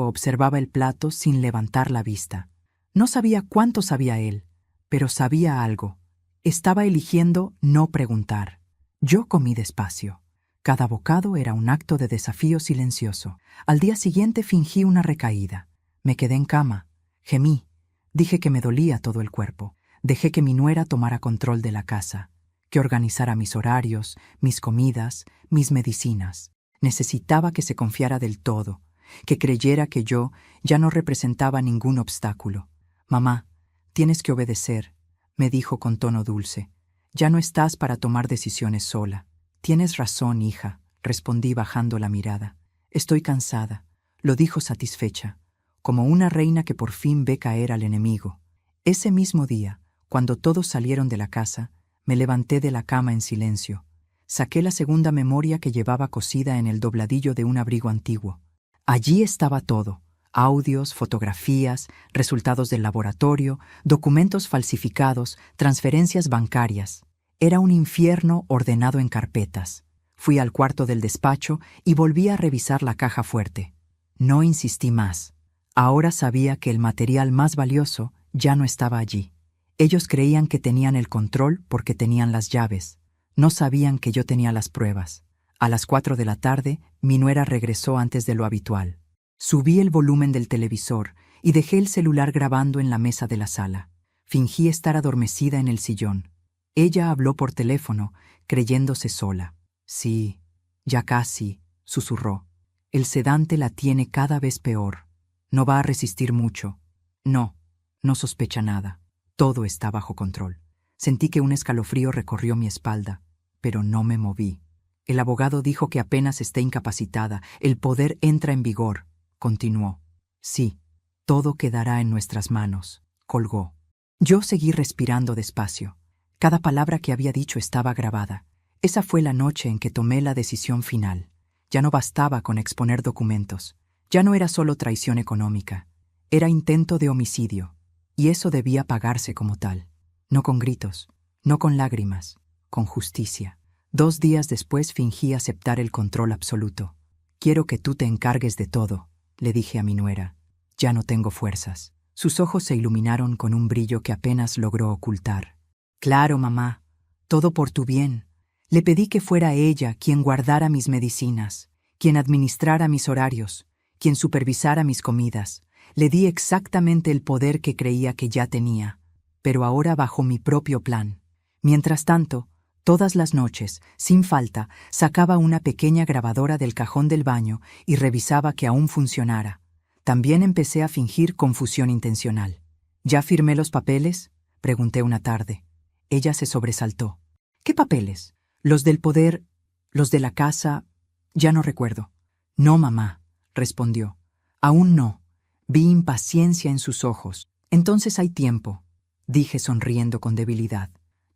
observaba el plato sin levantar la vista. No sabía cuánto sabía él, pero sabía algo. Estaba eligiendo no preguntar. Yo comí despacio. Cada bocado era un acto de desafío silencioso. Al día siguiente fingí una recaída. Me quedé en cama. Gemí. Dije que me dolía todo el cuerpo. Dejé que mi nuera tomara control de la casa, que organizara mis horarios, mis comidas, mis medicinas. Necesitaba que se confiara del todo, que creyera que yo ya no representaba ningún obstáculo. «Mamá, tienes que obedecer», me dijo con tono dulce. «Ya no estás para tomar decisiones sola». «Tienes razón, hija», respondí bajando la mirada. «Estoy cansada», lo dijo satisfecha, como una reina que por fin ve caer al enemigo. Ese mismo día, cuando todos salieron de la casa, me levanté de la cama en silencio. Saqué la segunda memoria que llevaba cosida en el dobladillo de un abrigo antiguo. Allí estaba todo, Audios, fotografías, resultados del laboratorio, documentos falsificados, transferencias bancarias. Era un infierno ordenado en carpetas. Fui al cuarto del despacho y volví a revisar la caja fuerte. No insistí más. Ahora sabía que el material más valioso ya no estaba allí. Ellos creían que tenían el control porque tenían las llaves. No sabían que yo tenía las pruebas. A las 4 de la tarde, mi nuera regresó antes de lo habitual. Subí el volumen del televisor y dejé el celular grabando en la mesa de la sala. Fingí estar adormecida en el sillón. Ella habló por teléfono, creyéndose sola. Sí, ya casi, susurró. El sedante la tiene cada vez peor. No va a resistir mucho. No, no sospecha nada. Todo está bajo control. Sentí que un escalofrío recorrió mi espalda, pero no me moví. El abogado dijo que apenas esté incapacitada, el poder entra en vigor. Continuó. Sí, todo quedará en nuestras manos. Colgó. Yo seguí respirando despacio. Cada palabra que había dicho estaba grabada. Esa fue la noche en que tomé la decisión final. Ya no bastaba con exponer documentos. Ya no era solo traición económica. Era intento de homicidio. Y eso debía pagarse como tal. No con gritos, no con lágrimas, con justicia. 2 días después fingí aceptar el control absoluto. Quiero que tú te encargues de todo, le dije a mi nuera. Ya no tengo fuerzas. Sus ojos se iluminaron con un brillo que apenas logró ocultar. Claro, mamá, todo por tu bien. Le pedí que fuera ella quien guardara mis medicinas, quien administrara mis horarios, quien supervisara mis comidas. Le di exactamente el poder que creía que ya tenía, pero ahora bajo mi propio plan. Mientras tanto, todas las noches, sin falta, sacaba una pequeña grabadora del cajón del baño y revisaba que aún funcionara. También empecé a fingir confusión intencional. ¿Ya firmé los papeles?, pregunté una tarde. Ella se sobresaltó. ¿Qué papeles? ¿Los del poder? ¿Los de la casa? Ya no recuerdo. No, mamá, respondió. Aún no. Vi impaciencia en sus ojos. Entonces hay tiempo, dije sonriendo con debilidad.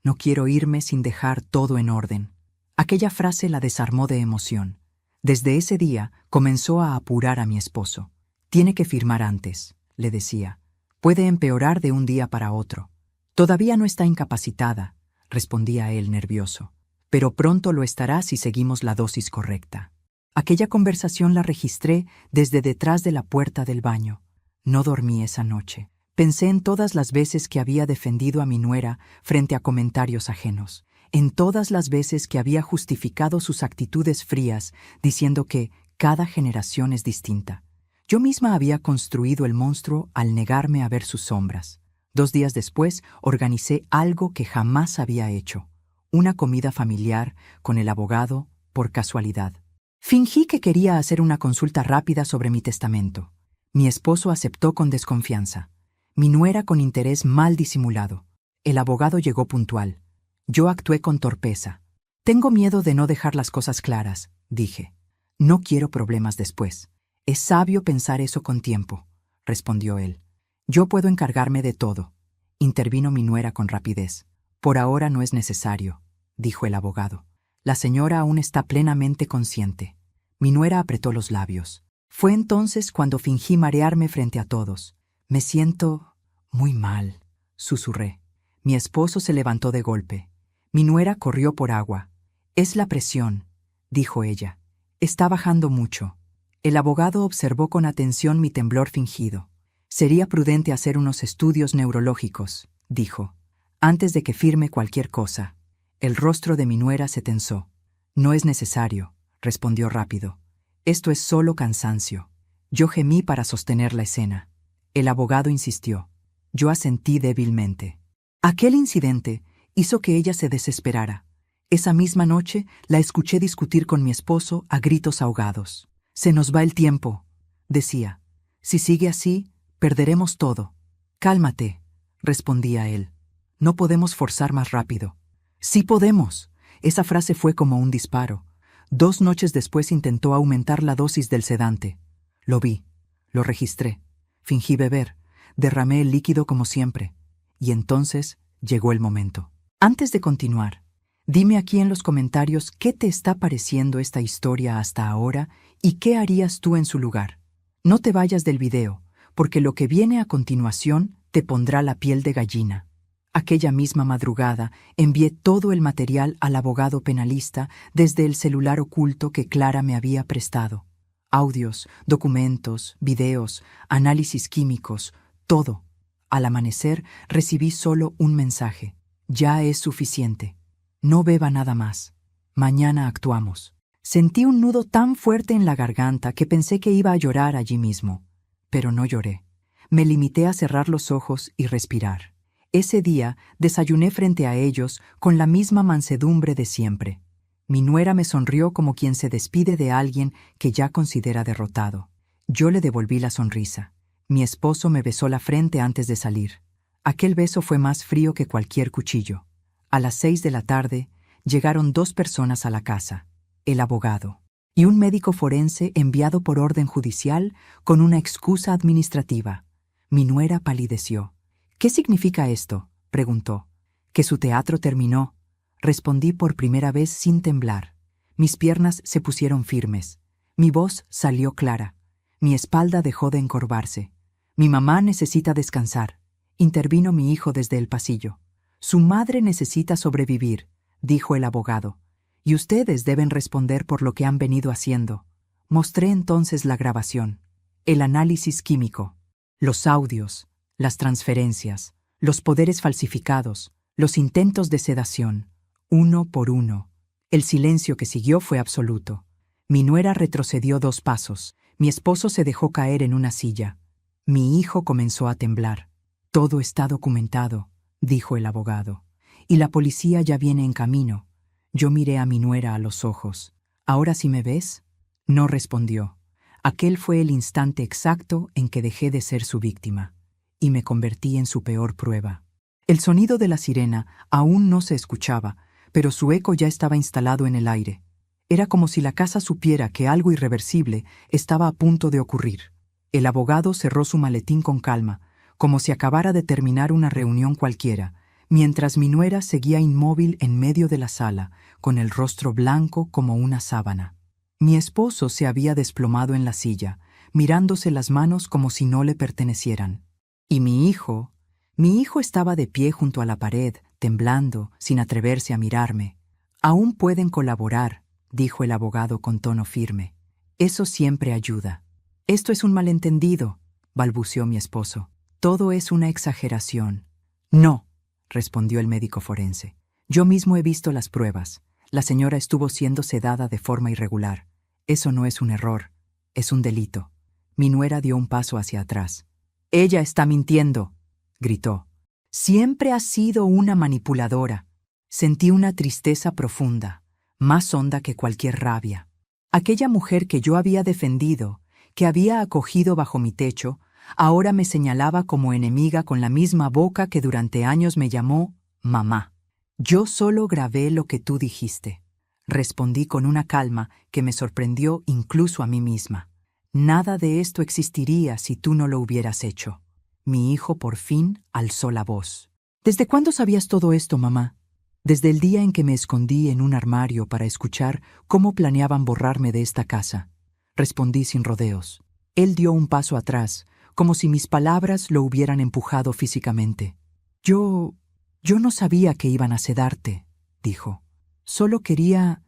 No quiero irme sin dejar todo en orden. Aquella frase la desarmó de emoción. Desde ese día comenzó a apurar a mi esposo. Tiene que firmar antes, le decía. Puede empeorar de un día para otro. Todavía no está incapacitada, respondía él nervioso. Pero pronto lo estará si seguimos la dosis correcta. Aquella conversación la registré desde detrás de la puerta del baño. No dormí esa noche. Pensé en todas las veces que había defendido a mi nuera frente a comentarios ajenos, en todas las veces que había justificado sus actitudes frías, diciendo que cada generación es distinta. Yo misma había construido el monstruo al negarme a ver sus sombras. 2 días después organicé algo que jamás había hecho. Una comida familiar con el abogado por casualidad. Fingí que quería hacer una consulta rápida sobre mi testamento. Mi esposo aceptó con desconfianza. Mi nuera con interés mal disimulado. El abogado llegó puntual. Yo actué con torpeza. Tengo miedo de no dejar las cosas claras, dije. No quiero problemas después. Es sabio pensar eso con tiempo, respondió él. Yo puedo encargarme de todo. Intervino mi nuera con rapidez. Por ahora no es necesario, dijo el abogado. La señora aún está plenamente consciente. Mi nuera apretó los labios. Fue entonces cuando fingí marearme frente a todos. Me siento muy mal, susurré. Mi esposo se levantó de golpe. Mi nuera corrió por agua. Es la presión, dijo ella. Está bajando mucho. El abogado observó con atención mi temblor fingido. Sería prudente hacer unos estudios neurológicos, dijo, antes de que firme cualquier cosa. El rostro de mi nuera se tensó. No es necesario, respondió rápido. Esto es solo cansancio. Yo gemí para sostener la escena. El abogado insistió. Yo asentí débilmente. Aquel incidente hizo que ella se desesperara. Esa misma noche la escuché discutir con mi esposo a gritos ahogados. Se nos va el tiempo, decía. Si sigue así, perderemos todo. Cálmate, respondía él. No podemos forzar más rápido. Sí podemos. Esa frase fue como un disparo. 2 noches después intentó aumentar la dosis del sedante. Lo vi, lo registré, fingí beber, derramé el líquido como siempre. Y entonces llegó el momento. Antes de continuar, dime aquí en los comentarios qué te está pareciendo esta historia hasta ahora y qué harías tú en su lugar. No te vayas del video, porque lo que viene a continuación te pondrá la piel de gallina. Aquella misma madrugada envié todo el material al abogado penalista desde el celular oculto que Clara me había prestado. Audios, documentos, videos, análisis químicos, todo. Al amanecer recibí solo un mensaje. Ya es suficiente. No beba nada más. Mañana actuamos. Sentí un nudo tan fuerte en la garganta que pensé que iba a llorar allí mismo. Pero no lloré. Me limité a cerrar los ojos y respirar. Ese día desayuné frente a ellos con la misma mansedumbre de siempre. Mi nuera me sonrió como quien se despide de alguien que ya considera derrotado. Yo le devolví la sonrisa. Mi esposo me besó la frente antes de salir. Aquel beso fue más frío que cualquier cuchillo. A las 6 de la tarde llegaron 2 personas a la casa, el abogado y un médico forense enviado por orden judicial con una excusa administrativa. Mi nuera palideció. «¿Qué significa esto?», preguntó. «Que su teatro terminó», respondí por primera vez sin temblar. Mis piernas se pusieron firmes. Mi voz salió clara. Mi espalda dejó de encorvarse. «Mi mamá necesita descansar», intervino mi hijo desde el pasillo. «Su madre necesita sobrevivir», dijo el abogado. «Y ustedes deben responder por lo que han venido haciendo». Mostré entonces la grabación, el análisis químico, los audios, las transferencias, los poderes falsificados, los intentos de sedación, uno por uno. El silencio que siguió fue absoluto. Mi nuera retrocedió 2 pasos. Mi esposo se dejó caer en una silla. Mi hijo comenzó a temblar. «Todo está documentado», dijo el abogado. «Y la policía ya viene en camino». Yo miré a mi nuera a los ojos. «¿Ahora sí me ves?». No respondió. Aquel fue el instante exacto en que dejé de ser su víctima y me convertí en su peor prueba. El sonido de la sirena aún no se escuchaba, pero su eco ya estaba instalado en el aire. Era como si la casa supiera que algo irreversible estaba a punto de ocurrir. El abogado cerró su maletín con calma, como si acabara de terminar una reunión cualquiera, mientras mi nuera seguía inmóvil en medio de la sala, con el rostro blanco como una sábana. Mi esposo se había desplomado en la silla, mirándose las manos como si no le pertenecieran. Y mi hijo estaba de pie junto a la pared, temblando, sin atreverse a mirarme. «Aún pueden colaborar», dijo el abogado con tono firme. «Eso siempre ayuda». «Esto es un malentendido», balbuceó mi esposo. «Todo es una exageración». «No», respondió el médico forense. «Yo mismo he visto las pruebas. La señora estuvo siendo sedada de forma irregular. Eso no es un error, es un delito». Mi nuera dio un paso hacia atrás. «Ella está mintiendo», gritó. «Siempre ha sido una manipuladora». Sentí una tristeza profunda, más honda que cualquier rabia. Aquella mujer que yo había defendido, que había acogido bajo mi techo, ahora me señalaba como enemiga con la misma boca que durante años me llamó mamá. «Yo solo grabé lo que tú dijiste», respondí con una calma que me sorprendió incluso a mí misma. «Nada de esto existiría si tú no lo hubieras hecho». Mi hijo por fin alzó la voz. «¿Desde cuándo sabías todo esto, mamá?». «Desde el día en que me escondí en un armario para escuchar cómo planeaban borrarme de esta casa», respondí sin rodeos. Él dio un paso atrás, como si mis palabras lo hubieran empujado físicamente. Yo no sabía que iban a sedarte», dijo. Solo quería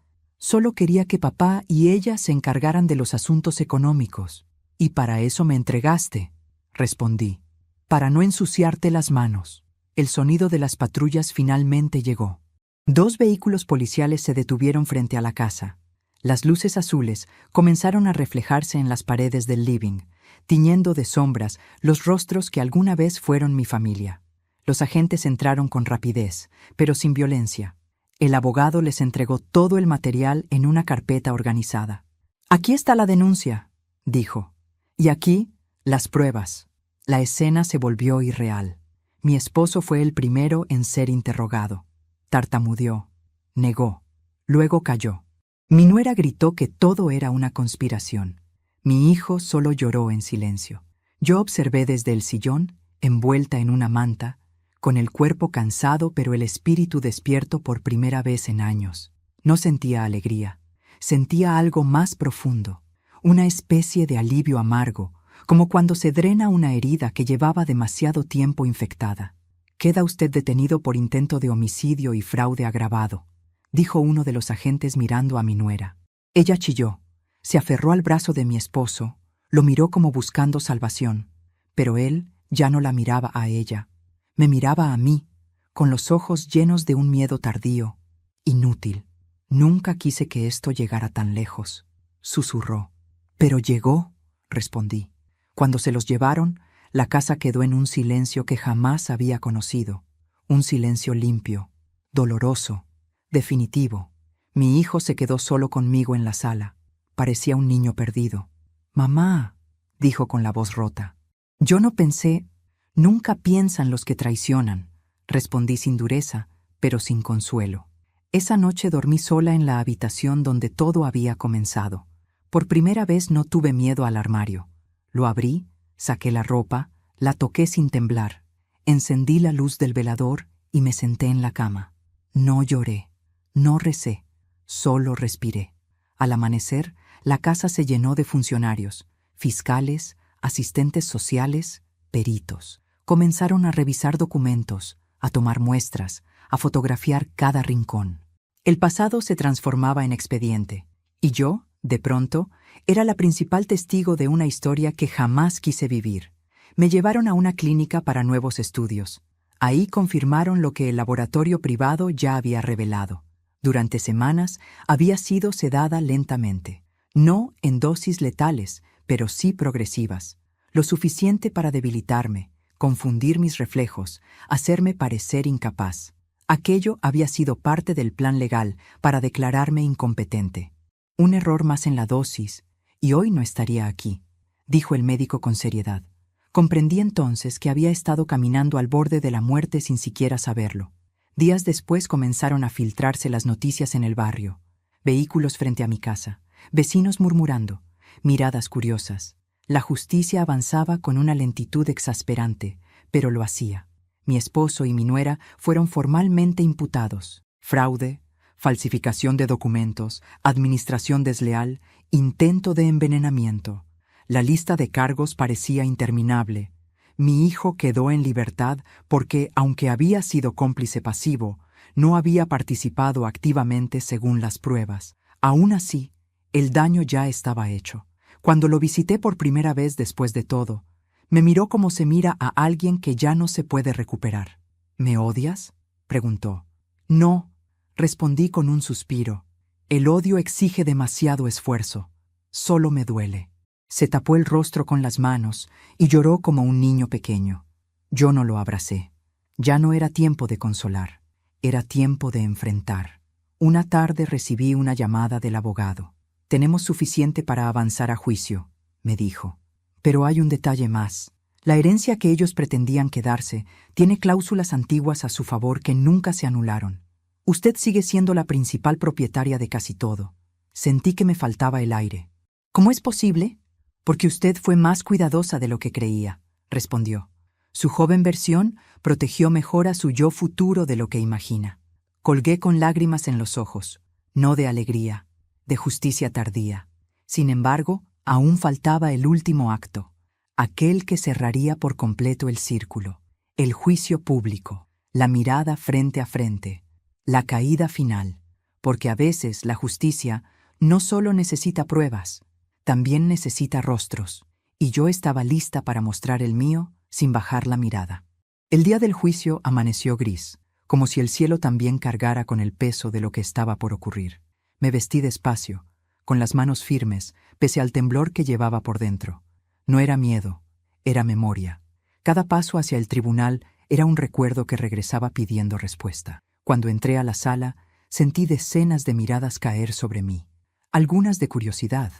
que papá y ella se encargaran de los asuntos económicos. «Y para eso me entregaste», respondí. «Para no ensuciarte las manos». El sonido de las patrullas finalmente llegó. 2 vehículos policiales se detuvieron frente a la casa. Las luces azules comenzaron a reflejarse en las paredes del living, tiñendo de sombras los rostros que alguna vez fueron mi familia. Los agentes entraron con rapidez, pero sin violencia. El abogado les entregó todo el material en una carpeta organizada. «Aquí está la denuncia», dijo. «Y aquí, las pruebas». La escena se volvió irreal. Mi esposo fue el primero en ser interrogado. Tartamudeó, negó, luego calló. Mi nuera gritó que todo era una conspiración. Mi hijo solo lloró en silencio. Yo observé desde el sillón, envuelta en una manta, con el cuerpo cansado pero el espíritu despierto por primera vez en años. No sentía alegría, sentía algo más profundo, una especie de alivio amargo, como cuando se drena una herida que llevaba demasiado tiempo infectada. «Queda usted detenido por intento de homicidio y fraude agravado», dijo uno de los agentes mirando a mi nuera. Ella chilló, se aferró al brazo de mi esposo, lo miró como buscando salvación, pero él ya no la miraba a ella, me miraba a mí, con los ojos llenos de un miedo tardío. «Inútil. Nunca quise que esto llegara tan lejos», susurró. «Pero llegó», respondí. Cuando se los llevaron, la casa quedó en un silencio que jamás había conocido, un silencio limpio, doloroso, definitivo. Mi hijo se quedó solo conmigo en la sala. Parecía un niño perdido. «Mamá», dijo con la voz rota. «Yo no pensé». «Nunca piensan los que traicionan», respondí sin dureza, pero sin consuelo. Esa noche dormí sola en la habitación donde todo había comenzado. Por primera vez no tuve miedo al armario. Lo abrí, saqué la ropa, la toqué sin temblar, encendí la luz del velador y me senté en la cama. No lloré, no recé, solo respiré. Al amanecer, la casa se llenó de funcionarios, fiscales, asistentes sociales, peritos. Comenzaron a revisar documentos, a tomar muestras, a fotografiar cada rincón. El pasado se transformaba en expediente, y yo, de pronto, era la principal testigo de una historia que jamás quise vivir. Me llevaron a una clínica para nuevos estudios. Ahí confirmaron lo que el laboratorio privado ya había revelado. Durante semanas había sido sedada lentamente. No en dosis letales, pero sí progresivas. Lo suficiente para debilitarme, confundir mis reflejos, hacerme parecer incapaz. Aquello había sido parte del plan legal para declararme incompetente. Un error más en la dosis, y hoy no estaría aquí, dijo el médico con seriedad. Comprendí entonces que había estado caminando al borde de la muerte sin siquiera saberlo. Días después comenzaron a filtrarse las noticias en el barrio. Vehículos frente a mi casa, vecinos murmurando, miradas curiosas. La justicia avanzaba con una lentitud exasperante, pero lo hacía. Mi esposo y mi nuera fueron formalmente imputados. Fraude, falsificación de documentos, administración desleal, intento de envenenamiento. La lista de cargos parecía interminable. Mi hijo quedó en libertad porque, aunque había sido cómplice pasivo, no había participado activamente según las pruebas. Aún así, el daño ya estaba hecho. Cuando lo visité por primera vez después de todo, me miró como se mira a alguien que ya no se puede recuperar. «¿Me odias?», preguntó. «No», respondí con un suspiro. «El odio exige demasiado esfuerzo. Solo me duele». Se tapó el rostro con las manos y lloró como un niño pequeño. Yo no lo abracé. Ya no era tiempo de consolar. Era tiempo de enfrentar. Una tarde recibí una llamada del abogado. «Tenemos suficiente para avanzar a juicio», me dijo. «Pero hay un detalle más. La herencia que ellos pretendían quedarse tiene cláusulas antiguas a su favor que nunca se anularon. Usted sigue siendo la principal propietaria de casi todo». Sentí que me faltaba el aire. «¿Cómo es posible?». «Porque usted fue más cuidadosa de lo que creía», respondió. «Su joven versión protegió mejor a su yo futuro de lo que imagina». Colgué con lágrimas en los ojos, no de alegría, de justicia tardía. Sin embargo, aún faltaba el último acto, aquel que cerraría por completo el círculo, el juicio público, la mirada frente a frente, la caída final, porque a veces la justicia no solo necesita pruebas, también necesita rostros, y yo estaba lista para mostrar el mío sin bajar la mirada. El día del juicio amaneció gris, como si el cielo también cargara con el peso de lo que estaba por ocurrir. Me vestí despacio, con las manos firmes, pese al temblor que llevaba por dentro. No era miedo, era memoria. Cada paso hacia el tribunal era un recuerdo que regresaba pidiendo respuesta. Cuando entré a la sala, sentí decenas de miradas caer sobre mí. Algunas de curiosidad,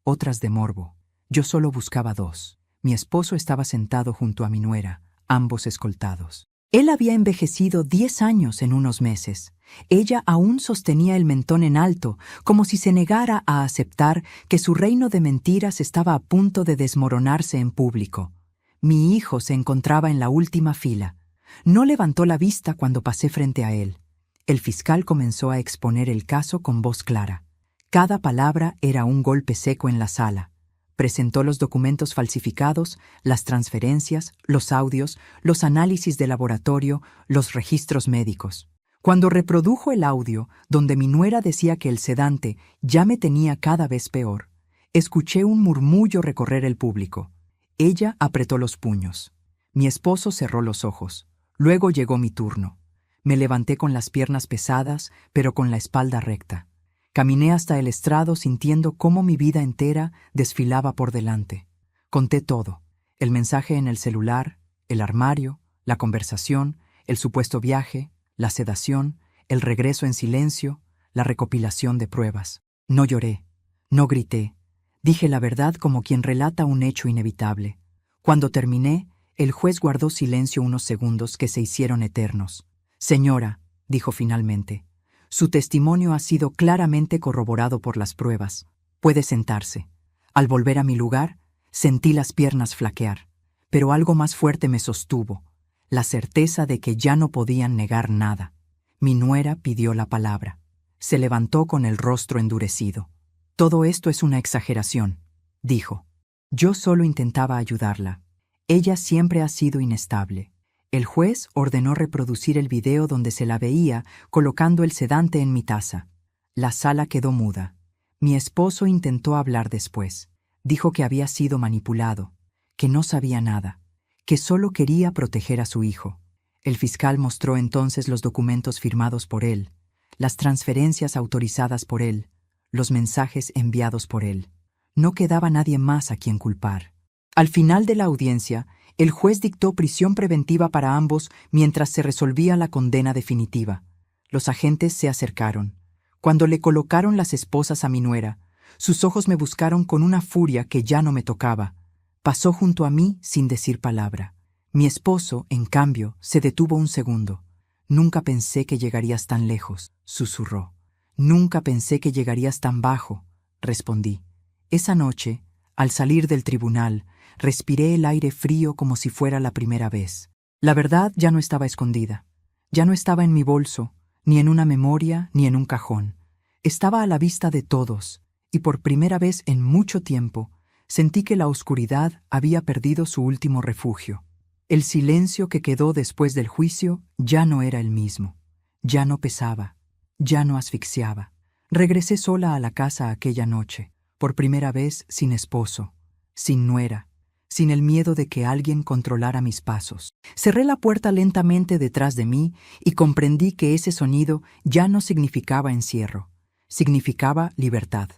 otras de morbo. Yo solo buscaba dos. Mi esposo estaba sentado junto a mi nuera, ambos escoltados. Él había envejecido 10 años en unos meses. Ella aún sostenía el mentón en alto, como si se negara a aceptar que su reino de mentiras estaba a punto de desmoronarse en público. Mi hijo se encontraba en la última fila. No levantó la vista cuando pasé frente a él. El fiscal comenzó a exponer el caso con voz clara. Cada palabra era un golpe seco en la sala. Presentó los documentos falsificados, las transferencias, los audios, los análisis de laboratorio, los registros médicos. Cuando reprodujo el audio, donde mi nuera decía que el sedante ya me tenía cada vez peor, escuché un murmullo recorrer el público. Ella apretó los puños. Mi esposo cerró los ojos. Luego llegó mi turno. Me levanté con las piernas pesadas, pero con la espalda recta. Caminé hasta el estrado sintiendo cómo mi vida entera desfilaba por delante. Conté todo: el mensaje en el celular, el armario, la conversación, el supuesto viaje, la sedación, el regreso en silencio, la recopilación de pruebas. No lloré, no grité. Dije la verdad como quien relata un hecho inevitable. Cuando terminé, el juez guardó silencio unos segundos que se hicieron eternos. «Señora», dijo finalmente, «su testimonio ha sido claramente corroborado por las pruebas. Puede sentarse». Al volver a mi lugar, sentí las piernas flaquear, pero algo más fuerte me sostuvo: la certeza de que ya no podían negar nada. Mi nuera pidió la palabra. Se levantó con el rostro endurecido. «Todo esto es una exageración», dijo. Yo solo intentaba ayudarla. Ella siempre ha sido inestable. El juez ordenó reproducir el video donde se la veía colocando el sedante en mi taza. La sala quedó muda. Mi esposo intentó hablar después. Dijo que había sido manipulado, que no sabía nada, que solo quería proteger a su hijo. El fiscal mostró entonces los documentos firmados por él, las transferencias autorizadas por él, los mensajes enviados por él. No quedaba nadie más a quien culpar. Al final de la audiencia, el juez dictó prisión preventiva para ambos mientras se resolvía la condena definitiva. Los agentes se acercaron. Cuando le colocaron las esposas a mi nuera, sus ojos me buscaron con una furia que ya no me tocaba. Pasó junto a mí sin decir palabra. Mi esposo, en cambio, se detuvo un segundo. «Nunca pensé que llegarías tan lejos», susurró. «Nunca pensé que llegarías tan bajo», respondí. Esa noche, al salir del tribunal, respiré el aire frío como si fuera la primera vez. La verdad ya no estaba escondida. Ya no estaba en mi bolso, ni en una memoria, ni en un cajón. Estaba a la vista de todos, y por primera vez en mucho tiempo, sentí que la oscuridad había perdido su último refugio. El silencio que quedó después del juicio ya no era el mismo. Ya no pesaba, ya no asfixiaba. Regresé sola a la casa aquella noche, por primera vez sin esposo, sin nuera, sin el miedo de que alguien controlara mis pasos. Cerré la puerta lentamente detrás de mí y comprendí que ese sonido ya no significaba encierro, significaba libertad.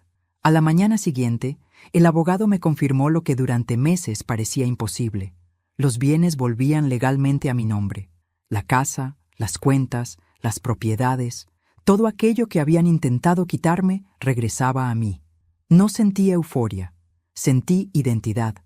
A la mañana siguiente, el abogado me confirmó lo que durante meses parecía imposible. Los bienes volvían legalmente a mi nombre. La casa, las cuentas, las propiedades, todo aquello que habían intentado quitarme regresaba a mí. No sentí euforia, sentí identidad,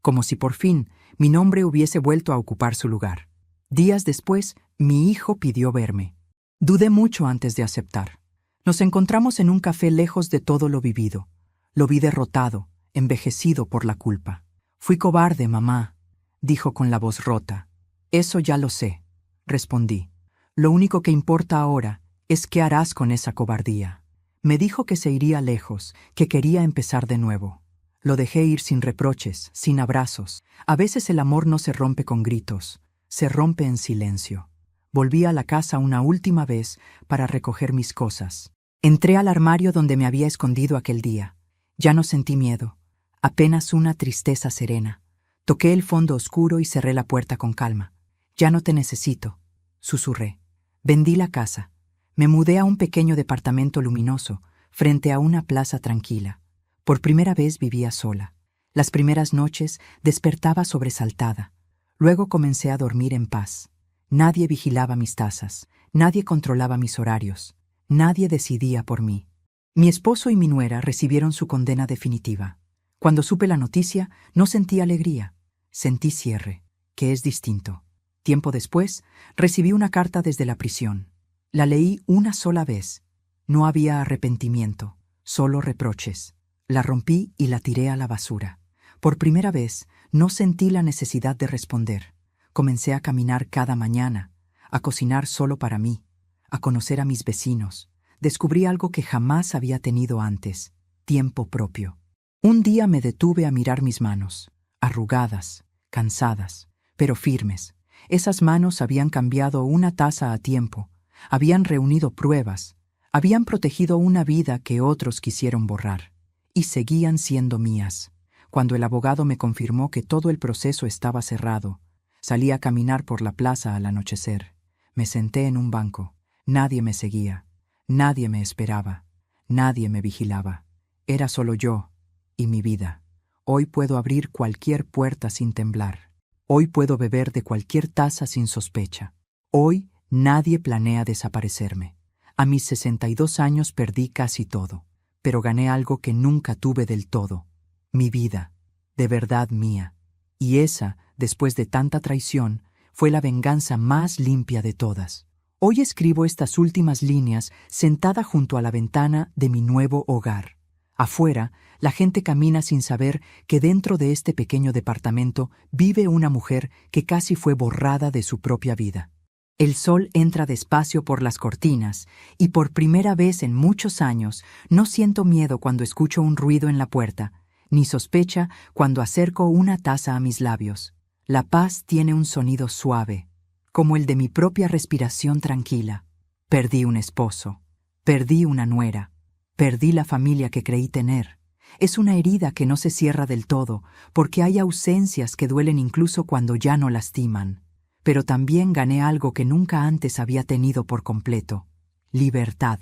como si por fin mi nombre hubiese vuelto a ocupar su lugar. Días después, mi hijo pidió verme. Dudé mucho antes de aceptar. Nos encontramos en un café lejos de todo lo vivido. Lo vi derrotado, envejecido por la culpa. «Fui cobarde, mamá», dijo con la voz rota. «Eso ya lo sé», respondí. «Lo único que importa ahora es qué harás con esa cobardía». Me dijo que se iría lejos, que quería empezar de nuevo. Lo dejé ir sin reproches, sin abrazos. A veces el amor no se rompe con gritos, se rompe en silencio. Volví a la casa una última vez para recoger mis cosas. Entré al armario donde me había escondido aquel día. Ya no sentí miedo, apenas una tristeza serena. Toqué el fondo oscuro y cerré la puerta con calma. «Ya no te necesito», susurré. Vendí la casa. Me mudé a un pequeño departamento luminoso, frente a una plaza tranquila. Por primera vez vivía sola. Las primeras noches despertaba sobresaltada. Luego comencé a dormir en paz. Nadie vigilaba mis tazas, nadie controlaba mis horarios, nadie decidía por mí. Mi esposo y mi nuera recibieron su condena definitiva. Cuando supe la noticia, no sentí alegría, sentí cierre, que es distinto. Tiempo después, recibí una carta desde la prisión. La leí una sola vez. No había arrepentimiento, solo reproches. La rompí y la tiré a la basura. Por primera vez, no sentí la necesidad de responder. Comencé a caminar cada mañana, a cocinar solo para mí, a conocer a mis vecinos. Descubrí algo que jamás había tenido antes: tiempo propio. Un día me detuve a mirar mis manos, arrugadas, cansadas, pero firmes. Esas manos habían cambiado una taza a tiempo, habían reunido pruebas, habían protegido una vida que otros quisieron borrar, y seguían siendo mías. Cuando el abogado me confirmó que todo el proceso estaba cerrado, salí a caminar por la plaza al anochecer. Me senté en un banco. Nadie me seguía, nadie me esperaba, nadie me vigilaba. Era solo yo y mi vida. Hoy puedo abrir cualquier puerta sin temblar. Hoy puedo beber de cualquier taza sin sospecha. Hoy nadie planea desaparecerme. A mis 62 años perdí casi todo, pero gané algo que nunca tuve del todo. Mi vida, de verdad mía. Y esa, después de tanta traición, fue la venganza más limpia de todas. Hoy escribo estas últimas líneas sentada junto a la ventana de mi nuevo hogar. Afuera, la gente camina sin saber que dentro de este pequeño departamento vive una mujer que casi fue borrada de su propia vida. El sol entra despacio por las cortinas y por primera vez en muchos años no siento miedo cuando escucho un ruido en la puerta, ni sospecha cuando acerco una taza a mis labios. La paz tiene un sonido suave, como el de mi propia respiración tranquila. Perdí un esposo, perdí una nuera, perdí la familia que creí tener. Es una herida que no se cierra del todo, porque hay ausencias que duelen incluso cuando ya no lastiman. Pero también gané algo que nunca antes había tenido por completo: libertad.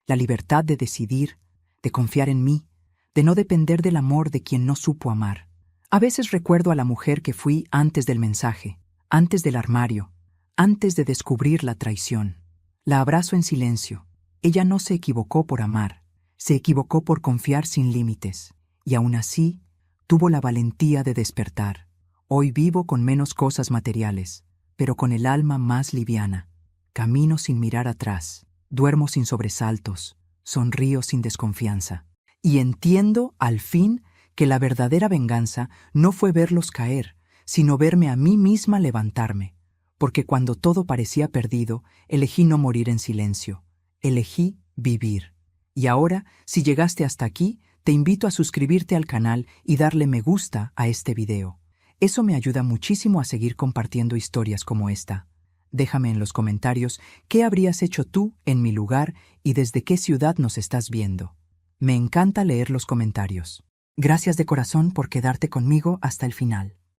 La libertad de decidir, de confiar en mí, de no depender del amor de quien no supo amar. A veces recuerdo a la mujer que fui antes del mensaje, antes del armario, antes de descubrir la traición. La abrazo en silencio. Ella no se equivocó por amar, se equivocó por confiar sin límites, y aún así tuvo la valentía de despertar. Hoy vivo con menos cosas materiales, pero con el alma más liviana. Camino sin mirar atrás, duermo sin sobresaltos, sonrío sin desconfianza. Y entiendo, al fin, que la verdadera venganza no fue verlos caer, sino verme a mí misma levantarme. Porque cuando todo parecía perdido, elegí no morir en silencio. Elegí vivir. Y ahora, si llegaste hasta aquí, te invito a suscribirte al canal y darle me gusta a este video. Eso me ayuda muchísimo a seguir compartiendo historias como esta. Déjame en los comentarios qué habrías hecho tú en mi lugar y desde qué ciudad nos estás viendo. Me encanta leer los comentarios. Gracias de corazón por quedarte conmigo hasta el final.